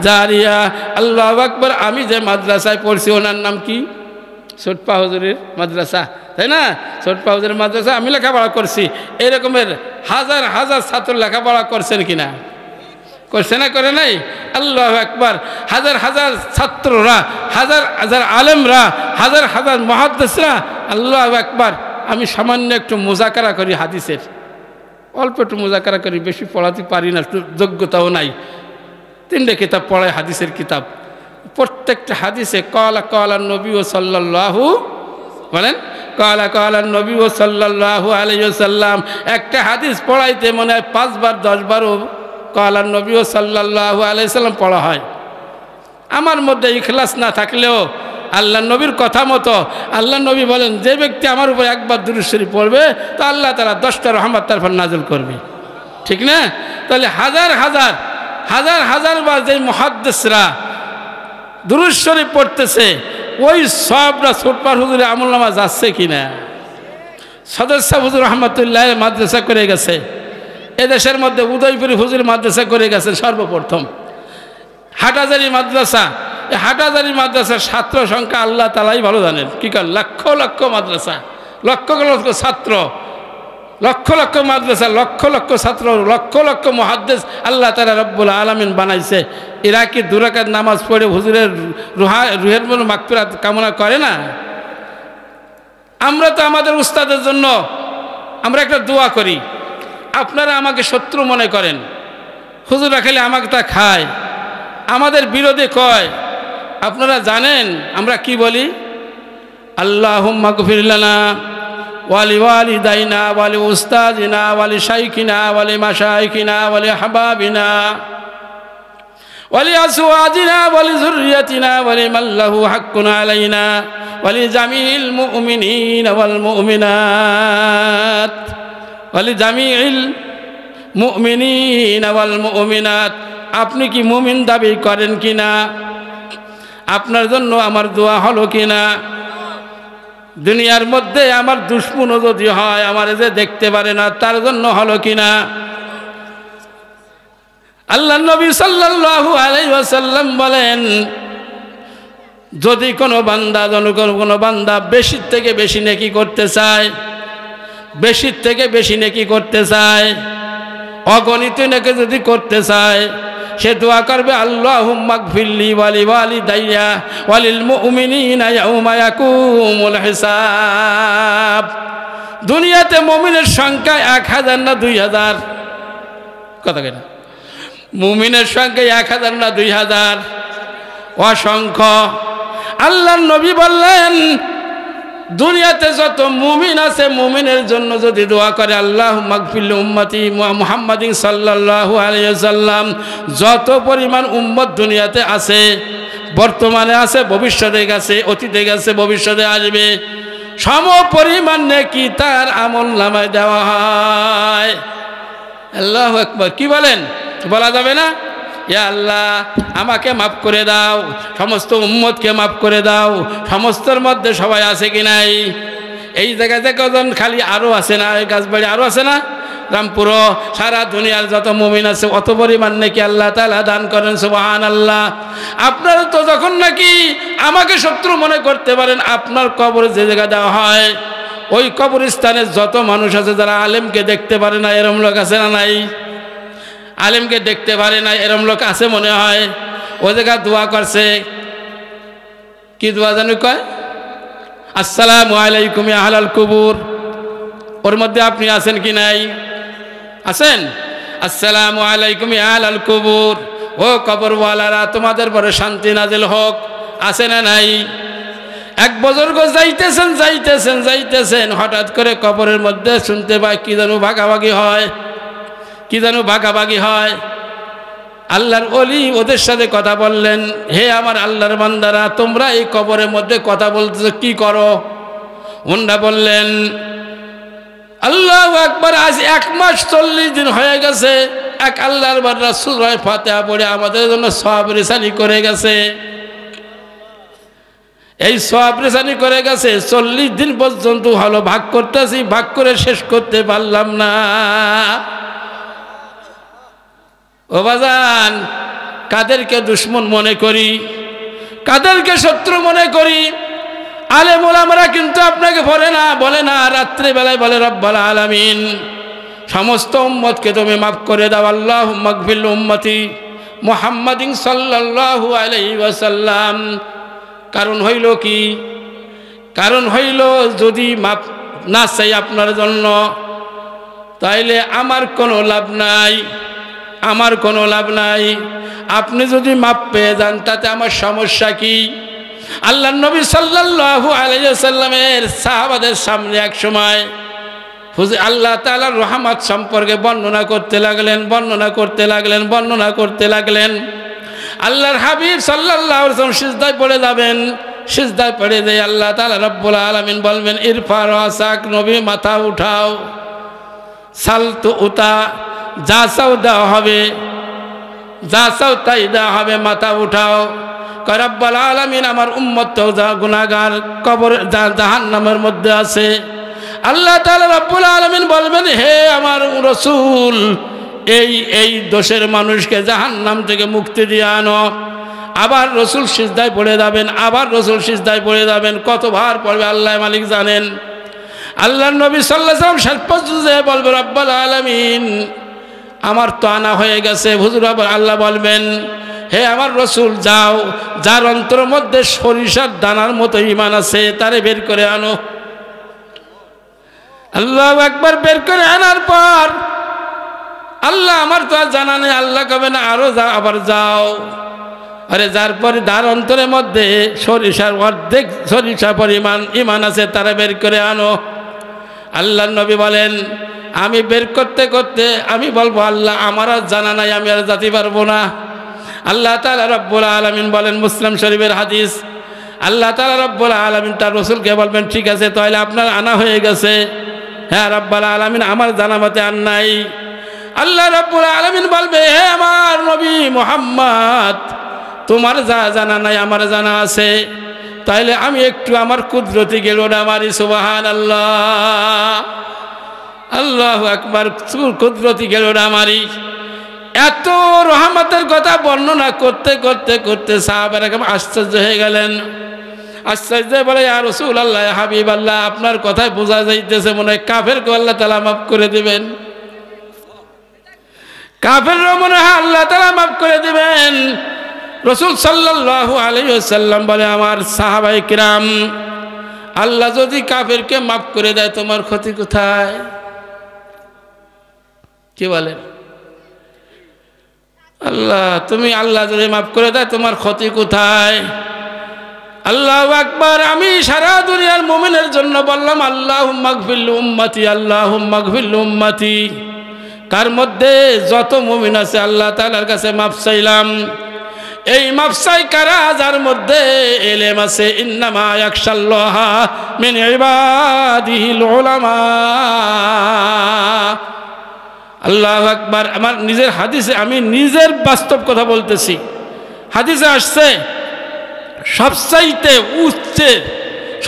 জারিয়া। আল্লাহু আকবার। আমি যে মাদ্রাসায় পড়ছি, ওনার নাম কি? ছোটপা হুজুরের মাদ্রাসা, তাই না? ছোটপা হুজুরের মাদ্রাসা আমি লেখাপড়া করছি। এরকমের হাজার হাজার ছাত্র লেখাপড়া করছেন কিনা? করছে না, করে নাই? আল্লাহু আকবার। হাজার হাজার ছাত্ররা, হাজার হাজার আলেমরা, হাজার হাজার মুহাদ্দিসরা, আল্লাহু আকবার। আমি সামান্য একটু মুযাকারা করি হাদিসের, অল্প একটু মুযাকারা করি, বেশি পড়াতে পারি না, যোগ্যতাও নাই। 3টে কিতাব পড়ায়, হাদিসের কিতাব। প্রত্যেকটা হাদিসে কালা নবী ও সাল্লাল্লাহু, বলেন কালা নবী ও সাল্লাল্লাহু আলাইহি ওয়াসাল্লাম। একটা হাদিস পড়াইতে মনে হয় 5 বার 10 বারও কালা নবী ও সাল্লাল্লাহু আলাইহি ওয়াসাল্লাম পড়া হয়। আমার মধ্যে ইখলাস না থাকলেও আল্লাহ নবীর কথা মতো আল্লাহ নবী বলেন যে ব্যক্তি আমার উপর একবার দুরূদ শরীফ পড়বে তো আল্লাহ তাআলা 10টা রহমত তার উপর নাযিল করবে, ঠিক না? তাহলে হাজার হাজার হাজার হাজার বার যে মুহাদ্দিসরা দুরূদ শরীফ পড়তেছে ওই সবটা ছোটপার হুজুরের আমলনামা যাচ্ছে কিনা? সদস্য হুজুর রহমতুল্লাহ মাদ্রাসা করে গেছে, এদেশের মধ্যে উদয়পুরি হুজুর মাদ্রাসা করে গেছেন সর্বপ্রথম। হাটাজারি মাদ্রাসা, এই হাটাজারি মাদ্রাসার ছাত্র সংখ্যা আল্লাহ তাআলাই ভালো জানেন, কি কারণ লক্ষ লক্ষ মাদ্রাসা, লক্ষ লক্ষ ছাত্র, লক্ষ লক্ষ মাদ্রাসা, লক্ষ লক্ষ ছাত্র, লক্ষ লক্ষ মুহাদ্দিস আল্লাহ তাআলা রব্বুল আলামিন বানাইছে। এরা কি 2 রাকাত নামাজ পড়ে হুজুরের রুহের মাগফিরাত কামনা করে না? আমরা তো আমাদের উস্তাদের জন্য আমরা একটা দোয়া করি। আপনারা আমাকে শত্রু মনে করেন, হুজুর রাখালে আমাকে তা খায়, আমাদের বিরোধী কয়। আপনারা জানেন আমরা কি বলি? আল্লাহুম্মা গফির লানা ওয়ালি ওয়ালিদাইনা ওয়ালি উস্তাদিনা ওয়ালি শাইখিনা ওয়ালি মাশাইখিনা ওয়ালি হাবাবিনা ওয়ালি আসওয়াজিনা ওয়ালি যুররিয়াতিনা ওয়ালি মাল্লাহু হাক্কুন আলাইনা ওয়ালি জামিল মুমিনিনা ওয়াল মুমিনাত ওয়ালি জামিল মুমিনিনা ওয়াল মুমিনাত। আপনি কি মুমিন দাবি করেন কিনা? আপনার জন্য আমার দোয়া হলো কিনা? দুনিয়ার মধ্যে আমার দুশ্মন যদি হয়, আমার যে দেখতে পারে না, তার জন্য হলো কিনা? আল্লাহ নবী সাল্লাল্লাহু আলাইহি ওয়াসাল্লাম বলেন, যদি কোনো বান্দা বেশির থেকে বেশি নেকি করতে চায়, বেশির থেকে বেশি নেকি করতে চায়, অগণিত নেকি যদি করতে চায়, সে দোয়া করবে আল্লাহুম্মা গফিরলি ওয়ালি ওয়ালিদাইয়া ওয়ালিল মুমিনিনা ইয়াউমা ইয়াকুমুল হিসাব। দুনিয়াতে মুমিনের সংখ্যা 1000 না 2000? কথা কেন? মুমিনের সংখ্যা 1000 না 2000? অসংখ্য। আল্লাহর নবী বললেন, দুনিয়াতে যত মুমিন আছে মুমিনের জন্য যদি দোয়া করে আল্লাহুম্মা গফিরলি উম্মতি মুহাম্মাদিন সাল্লাল্লাহু আলাইহি ওয়াসাল্লাম, যত পরিমাণ উম্মত দুনিয়াতে আছে, বর্তমানে আছে, ভবিষ্যতে গেছে, অতীতে গেছে, ভবিষ্যতে আসবে, সম পরিমাণ নেকি তার আমলনামায় দেওয়া হয়। আল্লাহু আকবার। কি বলেন? বলা যাবে না? ইয়া আল্লাহ আমাকে মাফ করে দাও, সমস্ত উম্মতকে মাফ করে দাও। সমস্তর মধ্যে সবাই আছে কি নাই? এই জায়গাতে কজন খালি আরও আছে না? এই গাছবাড়ি আরও আছে না? রামপুরও সারা দুনিয়ার যত মুমিন আছে অত পরিমাণ নাকি আল্লাহ তাআলা দান করেন। সুবহানাল্লাহ। আপনারা তো যখন নাকি আমাকে শত্রু মনে করতে পারেন, আপনার কবরে যে জায়গা দেওয়া হয় ওই কবরস্থানে যত মানুষ আছে যারা আলেমকে দেখতে পারে না, এরম লোক আছে না নাই? আলেমকে দেখতে পারে না এরম লোক আছে মনে হয়। ওই জায়গা দোয়া করছে, কি দোয়া জানো কয়? আসসালামু আলাইকুম ইয়া আহলাল কুবুর। ওর মধ্যে আপনি আছেন কি নাই? আছেন? আসসালামু আলাইকুম ইয়া আহলাল কুবুর, ও কবরওয়ালারা তোমাদের পরে শান্তি নাজিল হোক। আছে না নাই? এক বুজুর্গ যাইতেছেন যাইতেছেন যাইতেছেন, হঠাৎ করে কবরের মধ্যে শুনতে পায় কি যেন ভাগাভাগি হয়, কি যেন ভাগাভাগি হয়। আল্লাহর ওলি ওদের সাথে কথা বললেন, হে আমার আল্লাহর বান্দারা, তোমরা এই কবরের মধ্যে কথা বলতেছো কি করো? ওনারা বললেন, আল্লাহু আকবার, আজ 1 মাস 40 দিন হয়ে গেছে এক আল্লাহর বান্দা সূরা ফাতিহা পড়ে আমাদের জন্য সওয়াব রেসানি করে গেছে। এই সওয়াব রেসানি করে গেছে, 40 দিন পর্যন্ত হলো ভাগ করতেছি, ভাগ করে শেষ করতে পারলাম না। ও বাজান, কাদেরকে দুশ্মন মনে করি, কাদেরকে শত্রু মনে করি? আলেম ওলামারা কিন্তু আপনাকে বলে না রাত্রিবেলায় বলে রব্বুল আলামিন সমস্ত উম্মতকে তুমি মাফ করে দাও, আল্লাহুম্মা গফির উম্মতি মুহাম্মাদিন সাল্লাল্লাহু আলাইহি ওয়াসাল্লাম। কারণ হইল কি? কারণ হইল যদি মাফ না চাই আপনার জন্য, তাইলে আমার কোনো লাভ নাই, আমার কোনো লাভ নাই। আপনি যদি মাপ পেয়ে যান তাতে আমার সমস্যা কি? আল্লাহর নবী সাল্লাল্লাহু আলাইহি ওয়াসাল্লামের সাহাবাদের সামনে এক সময় হুজুর আল্লাহ তাআলার রহমত সম্পর্কে বর্ণনা করতে লাগলেন, বর্ণনা করতে লাগলেন, বর্ণনা করতে লাগলেন। আল্লাহর হাবিব সাল্লাল্লাহু আলাইহি ওয়াসাল্লাম সিজদায় পড়ে যাবেন, সিজদায় পড়ে যায়। আল্লাহ তাআলা রব্বুল আলামিন বলবেন ইরফা রাসাক, নবী মাথা উঠাও, সাল তো উতা, যা চাও দেওয়া হবে, যা চাও তাই দেওয়া হবে, মাথা উঠাও। কয় রব্বুল আলামিন আমার উম্মত তো গুনাহগার, কবর জাহান্নামের মধ্যে আছে। আল্লাহ তাআলা রব্বুল আলামিন বলবেন হে আমার রাসূল, এই দোষের মানুষকে জাহান্নাম থেকে মুক্তি দিয়ে আনো। আবার রাসূল সিজদায় পড়ে যাবেন, আবার রাসূল সিজদায় পড়ে যাবেন। কতবার পড়বে আল্লাহ মালিক জানেন। আল্লাহর নবী সাল্লাল্লাহু আলাইহি ওয়াসাল্লাম শেষ পর্যন্ত বলবে রব্বুল আলামিন আমার তো আনা হয়ে গেছে। হুজুর আল্লাহ বলবেন হে আমার রাসূল যাও, যার অন্তরের মধ্যে সরিষার দানার মতো ঈমান আছে তারে বের করে আনো। আল্লাহু আকবার। বের করে আনার পর আল্লাহ আমার তো আর জানা নেই, আল্লাহ কবে না আরো যা, আবার যাও। আরে যার পরে যার অন্তরের মধ্যে সরিষার অর্ধেক সরিষা পরিমাণ ঈমান আছে তারা বের করে আনো। আল্লাহর নবী বলেন আমি বের করতে করতে আমি বলবো আল্লাহ আমার আর জানা নাই, আমি আর যেতে পারবো না। আল্লাহ তাআলা রব্বুল আলামিন বলেন, মুসলিম শরীফের হাদিস, আল্লাহ তাআলা রব্বুল আলামিন তার রাসূলকে বলবেন ঠিক আছে তাহলে আপনার আনা হয়ে গেছে। হ্যাঁ রব্বুল আলামিন আমার জানা মতে আর নাই। আল্লাহ রব্বুল আলামিন বলবে হে আমার নবী মুহাম্মদ, তোমার যা জানা নাই আমার জানা আছে, তাইলে আমি একটু আমার কুদরতি গেল না মারি। সুবহানাল্লাহ, আল্লাহু আকবার। কুদরতি গেল না মারি। এত রহমতের কথা বর্ণনা করতে করতে করতে সাহাবারা কেমন আশ্চর্য হয়ে গেলেন। আশ্চর্য বলে ইয়া রাসূলুল্লাহ, ইয়া হাবিবাল্লাহ, আপনার কথায় বোঝা যাইতেছে মনে হয় কাফেরকে আল্লাহ তাআলা মাফ করে দিবেন। কাফেরও মনে হয় আল্লাহ তাআলা মাফ করে দিবেন। রাসূল সাল্লাল্লাহু আলাইহি ওয়াসাল্লাম বলে আমার সাহাবায়ে কিরাম, আল্লাহ যদি কাফেরকে মাফ করে দেয় তোমার ক্ষতি কোথায়? কি বলেন? আল্লাহ যদি মাফ করে দেয় তোমার ক্ষতি কোথায়? আল্লাহু আকবার। আমি সারা দুনিয়ার মুমিনের জন্য বললাম আল্লাহুম্মা গফির উম্মতি, আল্লাহুম্মা গফির উম্মতি। তার মধ্যে যত মুমিন আছে আল্লাহ তাআলার কাছে মাফ চাইলাম। এই মাফ চাই কারা? যার মধ্যে ইলম আছে। ইন্নামা ইয়াখশাল্লাহা মিন ইবাদিহিল উলামা। আল্লাহু আকবার। আমার নিজের হাদিসে, আমি নিজের বাস্তব কথা বলতেছি, হাদিসে আসছে সবচাইতে উচ্চের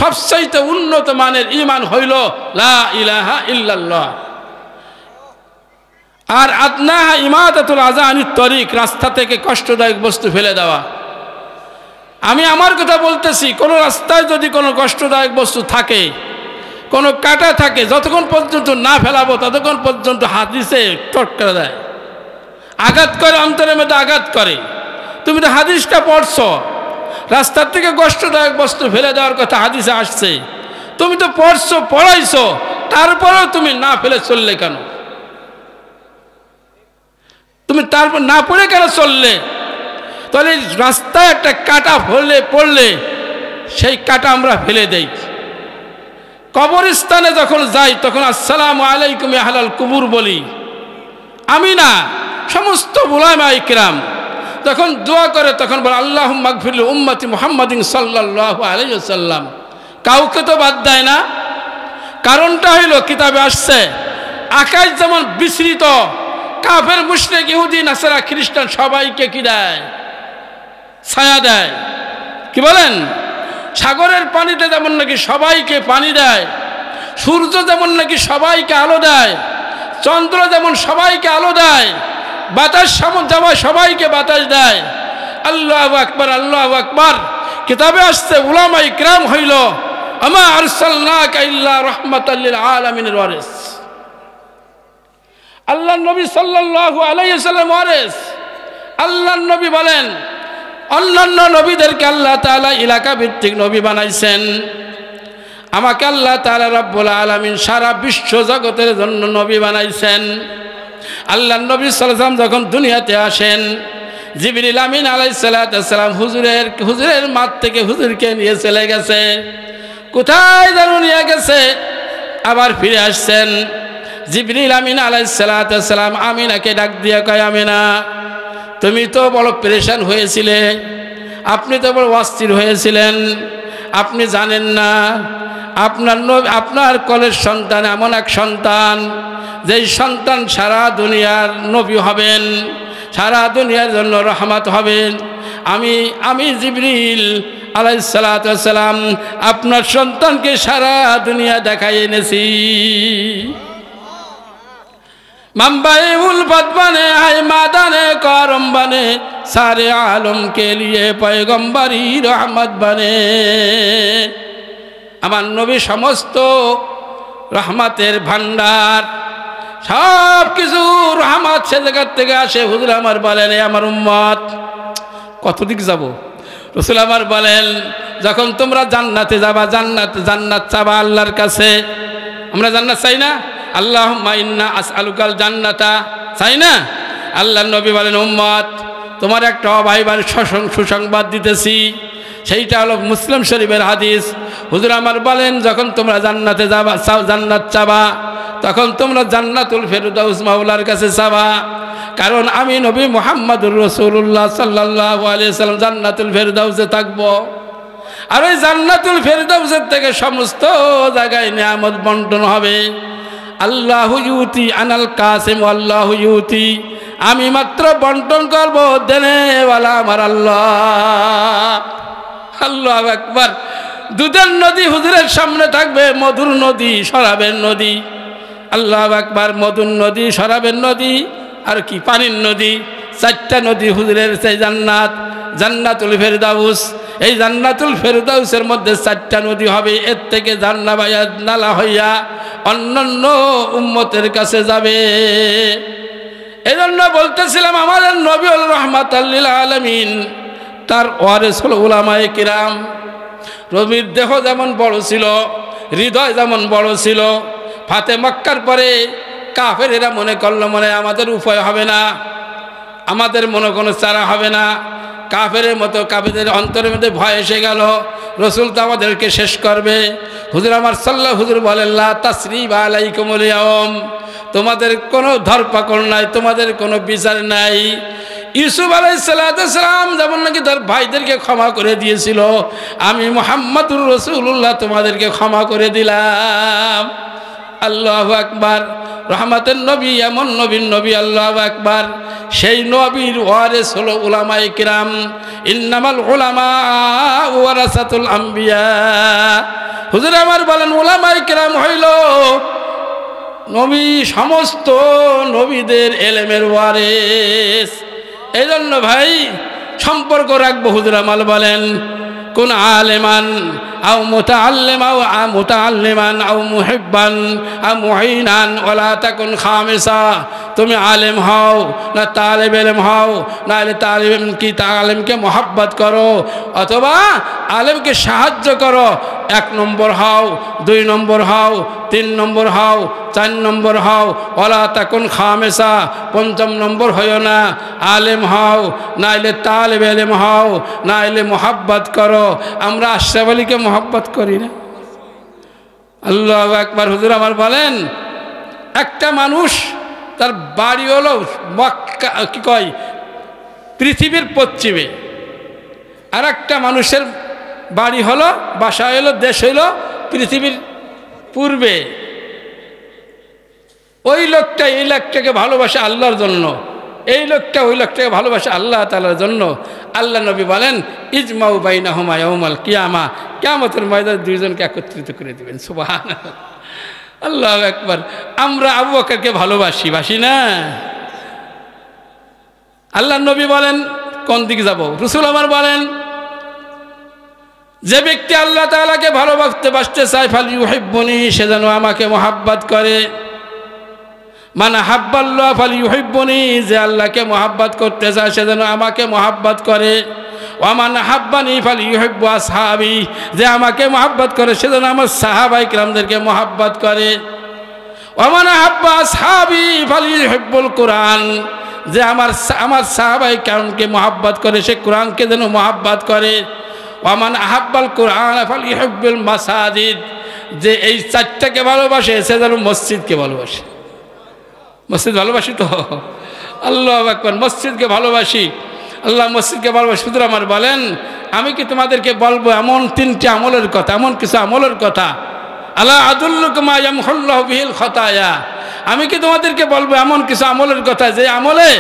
সবচাইতে উন্নত মানের ঈমান হইল লা ইলাহা ইল্লাল্লাহ। আর আদনাহা ইমাতাতুল আযা আনিত তরিক, রাস্তা থেকে কষ্টদায়ক বস্তু ফেলে দেওয়া। আমি আমার কথা বলতেছি, কোনো রাস্তায় যদি কোনো কষ্টদায়ক বস্তু থাকে, কোনো কাটা থাকে, যতক্ষণ পর্যন্ত না ফেলাবো ততক্ষণ পর্যন্ত হাদিসে টটকা দেয়, আঘাত করে, অন্তরের মধ্যে আঘাত করে। তুমি তো হাদিসটা পড়ছো, রাস্তার থেকে কষ্টদায়ক বস্তু ফেলে দেওয়ার কথা হাদিসে আসছে, তুমি তো পড়ছো, পড়াইছো, তারপরেও তুমি না ফেলে চললে কেন? তুমি তারপর না পড়ে কেন চললে? তাহলে রাস্তায় একটা কাটা পড়লে সেই কাটা আমরা ফেলে দেই। কবরস্থানে যখন যাই তখন আসসালামু আলাইকুম ইয়া আহলাল কুবুর বলি। আমি না, সমস্ত উলামায়ে কিরাম যখন দোয়া করে তখন বলে আল্লাহুম্মা গফির লি উম্মতি মুহাম্মাদিন সাল্লাল্লাহু আলাইহি ওয়াসাল্লাম। কাউকে তো বাদ দেয় না। কারণটা হইল কিতাবে আসছে আকাশ যেমন বিস্তৃত, কাফের মুশরিক ইহুদি নাসারা খ্রিস্টান সবাইকে কি দেয়? ছায়া দেয়। কি বলেন? সাগরের পানিতে যেমন নাকি সবাইকে পানি দেয়, সূর্য যেমন নাকি সবাইকে আলো দেয়, চন্দ্র যেমন সবাইকে আলো দেয়, বাতাস সবাইকে বাতাস দেয়। আল্লাহু আকবার, আল্লাহু আকবার। কিতাবে আসছে উলামায়ে কিরাম হইল আমা আরসালনাকা ইল্লা রাহমাতাল লিল আলামিনের ওয়ারিস। আল্লাহর নবী সাল্লাল্লাহু আলাইহি ওয়াসাল্লাম ওয়ারিস। আল্লাহর নবী বলেন অন্যান্য নবীদেরকে আল্লাহ তাআলা এলাকা ভিত্তিক নবী বানাইছেন, আমাকে আল্লাহ তাআলা রব্বুল আলামিন সারা বিশ্ব জগতের জন্য নবী বানাইছেন। আল্লাহর নবী সাল্লাল্লাহু আলাইহি ওয়াসাল্লাম যখন দুনিয়াতে আসেন, জিবরিল আমিন আলাইহিস সালাতু ওয়াস সালাম হুজুরের মাঠ থেকে হুজুরকে নিয়ে চলে গেছে। কোথায় যেন নিয়ে গেছে, আবার ফিরে আসছেন। জিবরিল আমিন আলাইহিস সালাতু ওয়াস সালাম আমিনাকে ডাক দিয়ে কয়, আমিনা তুমি তো বড় পেরেশান হয়েছিলে, আপনি তো বড় অস্থির হয়েছিলেন, আপনি জানেন না আপনার কোলের সন্তান এমন এক সন্তান, যেই সন্তান সারা দুনিয়ার নবী হবেন, সারা দুনিয়ার জন্য রহমত হবেন। আমি জিবরিল আলাইহিস সালাতু ওয়াস সালাম আপনার সন্তানকে সারা দুনিয়া দেখাই এনেছি। मंबाए उल्फत बने आए मादाने करम बने सारे आलम के लिए पैगम्बरी रहमत बने। আমার নবী সমস্ত রহমতের ভান্ডার, সব কিছু রহমত সে জায়গার থেকে আসে। হুজুর আমার বলেন, আমার উম্মত কত দিক যাব? রাসূল আমার বলেন, যখন তোমরা জান্নাতে যাবা, জান্নাত চাবা আল্লাহর কাছে। আমরা জান্নাত চাই না? আল্লাহুম্মা ইন্না আসআলুকাল জান্নাতা, চাই না? আল্লাহর নবী বলেন, উম্মত তোমার একটা অভাইবার সুসংবাদ দিতেছি, সেইটা হলো মুসলিম শরীফের হাদিস। হুজুর আমার বলেন, যখন তোমরা জান্নাতে যাবা, জান্নাত চাবা, তখন তোমরা জান্নাতুল ফেরদাউস মাওলার কাছে চাবা। কারণ আমি নবী মুহাম্মদুর রাসূলুল্লাহ সাল্লাল্লাহু আলাইহি সাল্লাম জান্নাতুল ফেরদাউসে থাকবো। আর ওই জান্নাতুল ফেরদাউসের থেকে সমস্ত জায়গায় নিয়ামত বন্টন হবে। আল্লাহু ইউতি আনাল কাসিম আল্লাহু ইউতি, আমি মাত্র বন্টন করব, দেনেওয়ালা আমার আল্লাহ। আল্লাহু আকবার। দুধের নদী হুজুরের সামনে থাকবে, মধুর নদী, শরাবের নদী। আল্লাহু আকবার। মধুর নদী, শরাবের নদী, আর কি পানির নদী, চারটা নদী হুজুরের সেই জান্নাত, জান্নাতুল ফেরদাউস। এই জান্নাতুল ফেরদাউসের মধ্যে চারটা নদী হবে। এর থেকে জান্নাত বাইয়া নালা হইয়া অন্যান্য উম্মতের কাছে যাবে। এই জন্য বলতেছিলাম, আমাদের নবী হল রাহমাতাল লিল আলামিন, তার ওয়ারিস হল উলামায়ে কিরাম। নবীর দেহ যেমন বড় ছিল, হৃদয় যেমন বড় ছিল, ফাতে মক্কার পরে কাফেরেরা মনে করলো মনে আমাদের উপায় হবে না, আমাদের মনে কোনো চারা হবে না। কাফেরের মতো কাফেরদের অন্তরের মধ্যে ভয় এসে গেল, রসুল তো আমাদেরকে শেষ করবে। হুজুর আমার হুজুর বলেন, লা তাসরিবা আলাইকুমুল ইয়াউম, তোমাদের কোনো ধরপাকড় নাই, তোমাদের কোনো বিচার নাই। ইউসুফ আলাইহিস সালাম যেমন নাকি তার ভাইদেরকে ক্ষমা করে দিয়েছিল, আমি মুহাম্মদুর রাসূলুল্লাহ তোমাদেরকে ক্ষমা করে দিলাম। আল্লাহু আকবার। রহমতের নবী, এমন নবীর নবী, আল্লাহু আকবার। সেই নবীর ওয়ারিস হলো উলামায়ে কিরাম। ইন্নামাল উলামা ওয়ারাসাতুল আম্বিয়া। হুজুর আমার বলেন, উলামায়ে কিরাম হইল নবী, সমস্ত নবীদের এলেমের ওয়ারিস। এই জন্য ভাই সম্পর্ক রাখবো। হুজুর আমার বলেন, কোন আলেমান আও মুতাআল্লিমান আও মুহিব্বান আও মুঈনান ওয়ালা তাকুন খামিসা। তুমি আলেম হও না তালেব ইলম হও, নাহলে আলেমকে মহব্বত করো, অথবা আলেমকে সাহায্য করো। 1 নম্বর হও, 2 নম্বর হও, 3 নম্বর হও, 4 নম্বর হও, ওয়ালা তাকুন খামিসা, 5ম নম্বর হইও না। আলেম হও, নাহলে তালেব ইলম হও, নাহলে মহব্বত করো। আমরা আশরাফ আলীকে মহব্বত করি না? আল্লাহু আকবার। হুজুর আমার বলেন, একটা মানুষ তার বাড়ি হলো মক্কা, কি কয়, পৃথিবীর পশ্চিমে, আর একটা মানুষের বাড়ি হলো, বাসা হলো, দেশ হইল পৃথিবীর পূর্বে। ওই লোকটা এই লোকটাকে ভালোবাসে আল্লাহর জন্য, এই লোকটা ওই লোকটাকে ভালোবাসে আল্লাহ তাআলার জন্য। আল্লাহ নবী বলেন, ইজমাউ বাইনাহুমা ইয়াউমাল কিয়ামা, কিয়ামতের ময়দানে দুইজনকে একত্রিত করে দিবেন। সুবহানাল্লাহ, আল্লাহু আকবার। আমরা আবু বকরকে ভালোবাসি না? আল্লাহ নবী বলেন, কোন দিকে যাব? রাসূল আমার বলেন, যে ব্যক্তি আল্লাহ তাআলাকে ভালোবাসতে চায়, ফালিউহিব্বুনি, সে যেন আমাকে মহব্বত করে। মান হাব্বাল্লাহ ফালিউহিব্বুনি, যে আল্লাহকে মহব্বত করতে চায় সে যেন আমাকে মহব্বত করে। ওয়ামান হাব্বানি ফালিউহিব্বু আসহাবি, যে আমাকে মহব্বত করে সে যেন আমার সাহাবায়ে কিরামদেরকে মহব্বত করে। ওয়ামান হাব্বা আসহাবি ফালিউহিব্বুল কুরআন, যে আমার সাহাবায়ে কিরামকে মহব্বত করে সে কোরআনকে যেন মহব্বত করে। ওয়ামান আহাব্বাল কুরআন ফালিউহিব্বুল মাসাজিদ, যে এই 4টাকে ভালোবাসে সে যেন মসজিদকে ভালোবাসে। মসজিদ ভালোবাসি তো? আল্লাহু আকবার। মসজিদকে ভালোবাসি। আল্লাহ মসজিদকে বলবো, হুজুর আমার বলেন আমি কি তোমাদেরকে বলবো এমন 3টি আমলের কথা, এমন কিছু আমলের কথা, আলা আদুল্লুকুম মা ইয়ামহুল্লাহু বিহিল খাতায়া, আমি কি তোমাদেরকে বলবো এমন কিছু আমলের কথা যে আমলে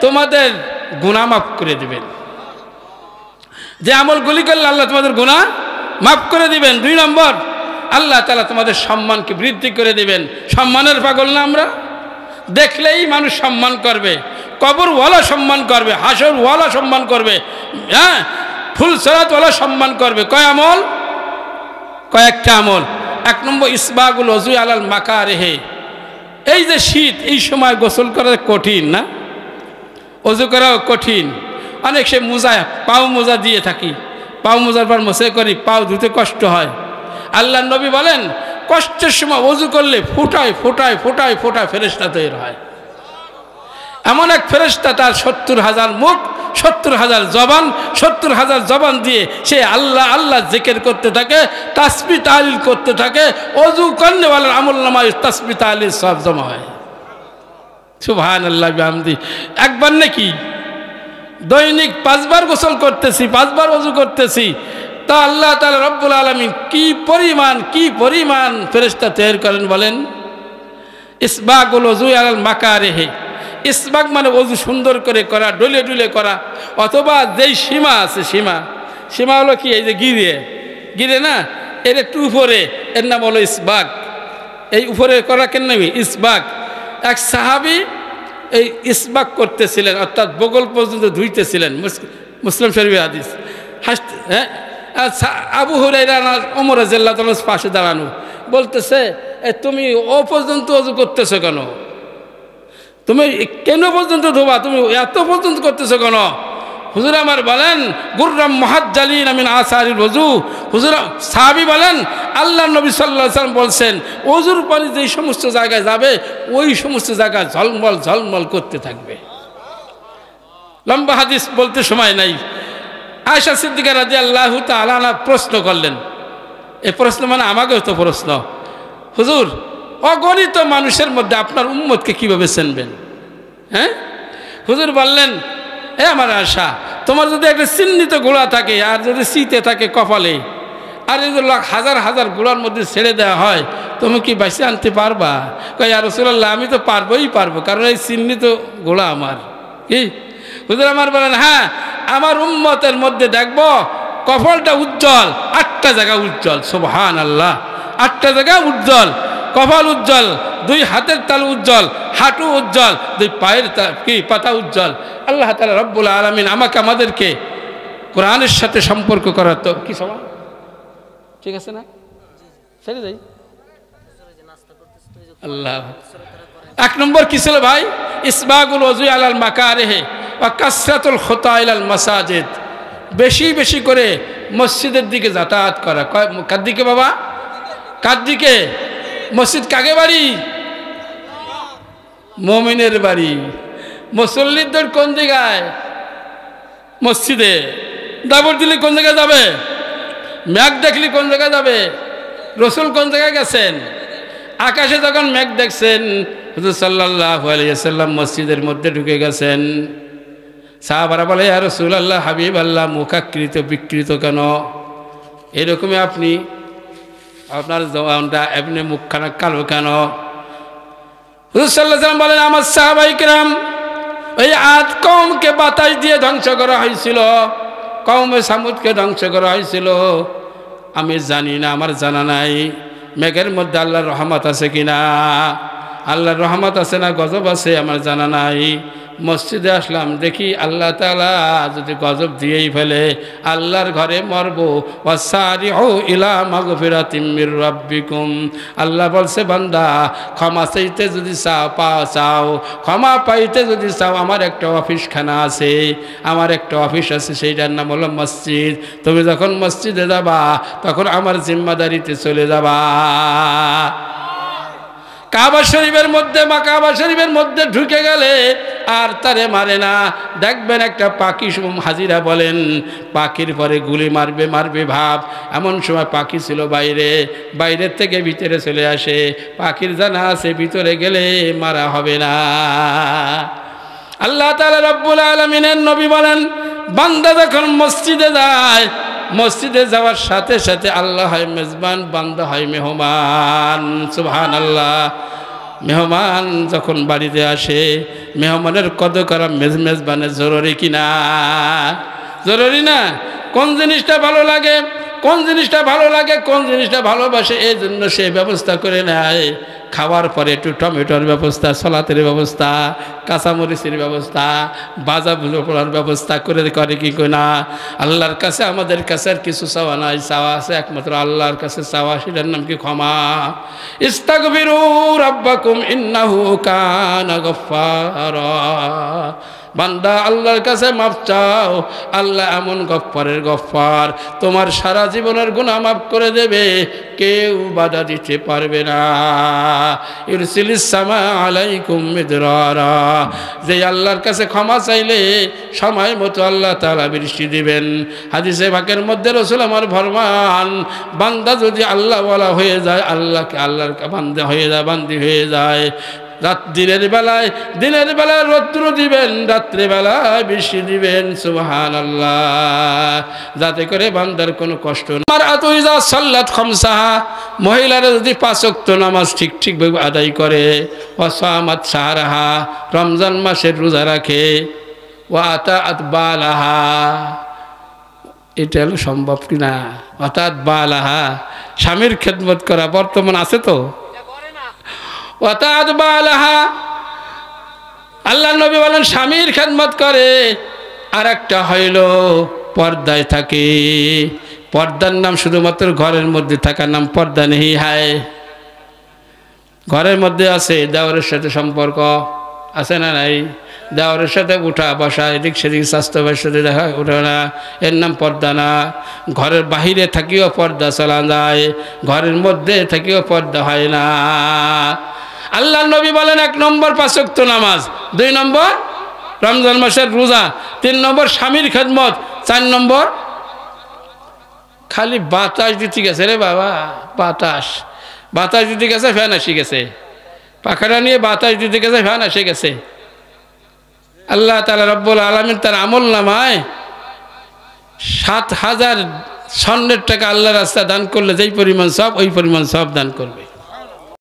তোমাদের গুনাহ মাফ করে দিবেন, যে আমলগুলি করলে আল্লাহ তোমাদের গুনাহ মাফ করে দিবেন। 2 নম্বর, আল্লাহ তাআলা তোমাদের সম্মানকে বৃদ্ধি করে দিবেন। সম্মানের পাগল না আমরা? দেখলেই মানুষ সম্মান করবে, কবরওয়ালা সম্মান করবে, হাসরওয়ালা সম্মান করবে, হ্যাঁ, ফুলসরাতওয়ালা সম্মান করবে। কয় আমল? কয়েকটা আমল। 1 নম্বর, ইসবাগুল ওযু আলাল মাকারিহি। এই যে শীত, এই সময় গোসল করা কঠিন না, ওযু করাও কঠিন। অনেক সে মোজা, পাও মোজা দিয়ে থাকি, পাও মোজার পর মোছে করি, পাও ধুতে কষ্ট হয়। আল্লাহ নবী বলেন কষ্টের সময় ওযু করলে ফোটায় ফোটায় ফোটায় ফোটায় ফেরেশতা তৈরি হয়। এমন এক ফেরেশতা, তার 70,000 মুখ, 70,000 জবান, 70,000 জবান দিয়ে সে আল্লাহ আল্লাহ জিকির করতে থাকে, তাসবিহ তাহলিল করতে থাকে। ওযু করনেওয়ালার আমলনামায় তাসবিহ তাহলিল সব জমা হয়। সুবহানাল্লাহ বিহামদি। একবার নাকি দৈনিক 5 বার গোসল করতেছি, 5 বার ওযু করতেছি, তা আল্লাহ তাআলা রব্বুল আলামিন কি পরিমাণ ফেরেশতা তৈরি করেন বলেন। ইসবাগুল ওযু আলাল মাকারিহি। ইসবাগ মানে ওযু সুন্দর করে করা, ডলে ডলে করা, অথবা যেই সীমা আছে, সীমা হলো কি, এই যে গিরে না, এর একটু উপরে, এর নাম হলো ইসবাগ। এই উপরে করা কেন নাম ইসবাগ? এক সাহাবী এই ইসবাগ করতেছিলেন, অর্থাৎ বগল পর্যন্ত ধুইতেছিলেন। মুসলিম শরীফের হাদিস। হ্যাঁ, আবু হুরায়রা ওমর রাদিয়াল্লাহু তাআলার পাশে দাঁড়ানো, বলতেছে তুমি ও পর্যন্ত ওযু করতেছো কেন? তুমি কেন পর্যন্ত ধোবা? তুমি এত পর্যন্ত করতেছো কেন? হুজুর আমার বলেন গুররাম মুহাজ্জালিন মিন আসারিল ওযু। হুজুর সাহাবী বলেন আল্লাহ নবী সাল্লাল্লাহু আলাইহি ওয়াসাল্লাম বলছেন ওযুর পানি যেই সমস্ত জায়গায় যাবে ওই সমস্ত জায়গা ঝলমল ঝলমল করতে থাকবে। লম্বা হাদিস বলতে সময় নাই। আয়েশা সিদ্দিকা রাদিয়াল্লাহু তাআলা আনহা প্রশ্ন করলেন, এই প্রশ্ন মানে আমাকেও তো প্রশ্ন, হুজুর অগণিত মানুষের মধ্যে আপনার উম্মতকে কিভাবে চিনবেন? হ্যাঁ, হুজুর বললেন আমার আশা, তোমার যদি একটা চিহ্নিত গোড়া থাকে আর যদি শীতে থাকে কপালে, আর এই যে হাজার হাজার গোড়ার মধ্যে ছেড়ে দেওয়া হয়, তুমি কি বাঁচিয়ে আনতে পারবা? কয় ইয়া রাসূলুল্লাহ, আমি তো পারবো, কারণ এই চিহ্নিত গোড়া আমার। কি হুজুর আমার বলেন, হ্যাঁ, আমার উম্মতের মধ্যে দেখবো কপালটা উজ্জ্বল, 8টা জায়গা উজ্জ্বল। সুবহানাল্লাহ, 8টা জায়গা উজ্জ্বল, কপাল উজ্জ্বল, 2 হাতের তালু উজ্জ্বল, হাঁটু উজ্জ্বল, 2 পায়ের পাতা উজ্জ্বল। আল্লাহ তাআলা রব্বুল আলামিন আমাকে আমাদেরকে কোরআনের সাথে সম্পর্ক করার তো কি সময় ঠিক আছে না? ছেড়ে যাই। আল্লাহ 1 নম্বর কি ছিল ভাই? ইসবাগুল ওযু আলাল মাকারিহি ওয়া কাসরাতুল খুতা ইলাল মাসাজিদ। বেশি বেশি করে মসজিদের দিকে যাতায়াত করা। কার দিকে বাবা? কার দিকে? মসজিদ কাকে বাড়ি? মুমিনের বাড়ি। মুসল্লিদের কোন জায়গায়? মসজিদে। দাবর দিলে কোন জায়গায় যাবে? মেঘ দেখলি কোন জায়গায় যাবে? রসুল কোন জায়গায় গেছেন? আকাশে যখন মেঘ দেখছেন হুজুর সাল্লাল্লাহু আলাইহি ওয়াসাল্লাম মসজিদের মধ্যে ঢুকে গেছেন। সাহাবারা বলে ইয়া রাসূলুল্লাহ, হাবিব আল্লাহ, মুখাকৃত বিকৃত কেন? এরকমই আপনি, আপনার জবানটা এমনি মুখখানা কালো কেন? হুজুর সাল্লাল্লাহু আলাইহি ওয়াসাল্লাম বলেন আমার সাহাবায়ে কিরাম, ওই আদ কওমকে বাতাস দিয়ে ধ্বংস করা হয়েছিল, কওমে সামুদকে ধ্বংস করা হয়েছিল। আমি জানি না, আমার জানা নাই মেঘের মধ্যে আল্লাহর রহমত আছে কিনা, আল্লাহর রহমত আছে না গজব আছে আমার জানা নাই। মসজিদে আসলাম, দেখি আল্লাহ তাআলা যদি গজব দিয়েই ফেলে আল্লাহর ঘরে মরবো। ওয়াসারিউ ইলা মাগফিরাতিম মির রাব্বিকুম। আল্লাহ বলছে বান্দা, ক্ষমা চাইতে যদি চাও, ক্ষমা পাইতে যদি চাও, আমার একটা অফিসখানা আছে, আমার একটা অফিস আছে, সেইটার নাম হলো মসজিদ। তুমি যখন মসজিদে যাবা তখন আমার জিম্মাদারিতে চলে যাবা। কাবা শরীফের মধ্যে, মা কাবা শরীফের মধ্যে ঢুকে গেলে আর তারে মারে না। দেখবেন একটা পাখি, হাজিরা বলেন পাখির পরে গুলি মারবে ভাব, এমন সময় পাখি ছিল বাইরের থেকে ভিতরে চলে আসে। পাখির জানা আছে ভিতরে গেলে মারা হবে না। আল্লাহ তাআলা রব্বুল আলামিনের নবী বলেন, বান্দা যখন মসজিদে যায়, মসজিদে যাওয়ার সাথে সাথে আল্লাহ হয় মেজবান, বান্দা হয় মেহমান। সুবহানাল্লাহ। মেহমান যখন বাড়িতে আসে, মেহমানের কদর করা মেজবানের জরুরি কিনা? জরুরি না? কোন জিনিসটা ভালো লাগে, কোন জিনিসটা ভালো লাগে, কোন জিনিসটা ভালোবাসে, এই জন্য সে ব্যবস্থা করে নেয়। খাওয়ার পরে একটু টমেটোর ব্যবস্থা, সলাতের ব্যবস্থা, কাঁচামরিচের ব্যবস্থা, বাজা ভুজো পড়ার ব্যবস্থা করে কি না? আল্লাহর কাছে আমাদের কাছে আর কিছু চাওয়া নাই, চাওয়া আছে একমাত্র আল্লাহর কাছে চাওয়া, সেটার নাম কি? ক্ষমা। ইস্তাগফিরু রাব্বাকুম ইন্নাহু কানা গফফারা। বান্দা আল্লাহর কাছে মাফ চাও, আল্লাহ এমন গফফারের গফফার, তোমার সারা জীবনের গুনাহ মাফ করে দেবে, কেউ বাধা দিতে পারবে না। ইরসিলিস সামা আলাইকুম মিদরারা। যে আল্লাহর কাছে ক্ষমা চাইলে সময় মতো আল্লাহ তাআলা বৃষ্টি দিবেন। হাদিসে পাকের মধ্যে রাসূল আমার ফরমান, বান্দা যদি আল্লাহওয়ালা হয়ে যায়, আল্লাহর বান্দা হয়ে যায়, বান্দি হয়ে যায়, দিনের বেলায় রৌদ্র দিবেন, রাত্রে বেলায় বৃষ্টি দিবেন। সুবহানাল্লাহ। যাতে করে বান্দার কোনো কষ্ট না। আর আতুইজা সাল্লাত খামসাহা, মহিলারা যদি 5 ওয়াক্ত নামাজ ঠিকভাবে আদায় করে, ওয়াসামাত শাহরাহা, রমজান মাসের রোজা রাখে, ওয়া আতাআত বালাহা, এটা হলো সম্ভব কিনা? আতাআত বালাহা, স্বামীর খেদমত করা বর্তমান আছে তো? ওয়াতাআত বালাহা, আল্লাহ নবী বলেন স্বামীর খেদমত করে। আর একটা হইল পর্দায় থাকে। পর্দার নাম শুধুমাত্র ঘরের মধ্যে থাকার নাম পর্দা নেই। হায়, ঘরের মধ্যে আছে দেওরের সাথে সম্পর্ক আছে না নাই? দেওরের সাথে উঠা বসা, এদিক সেদিক স্বাস্থ্যের সাথে দেখা উঠে না, এর নাম পর্দা না। ঘরের বাহিরে থাকিও পর্দা চলা যায়, ঘরের মধ্যে থাকিও পর্দা হয় না। আল্লাহ নবী বলেন 1 নম্বর 5 ওয়াক্ত নামাজ, 2 নম্বর রমজান মাসের রোজা, 3 নম্বর স্বামীর খেদমত, 4 নম্বর খালি বাতাস দিতে গেছে রে বাবা, বাতাস দিতে গেছে, ফ্যান এসে গেছে, পাখাটা নিয়ে বাতাস দিতে গেছে, ফ্যান এসে গেছে। আল্লাহ তাআলা রব্বুল আলামিন তার আমল নামায় 7,000 স্বর্ণের টাকা আল্লাহর রাস্তায় দান করলে যেই পরিমাণ সব, ওই পরিমাণ সব দান করবে।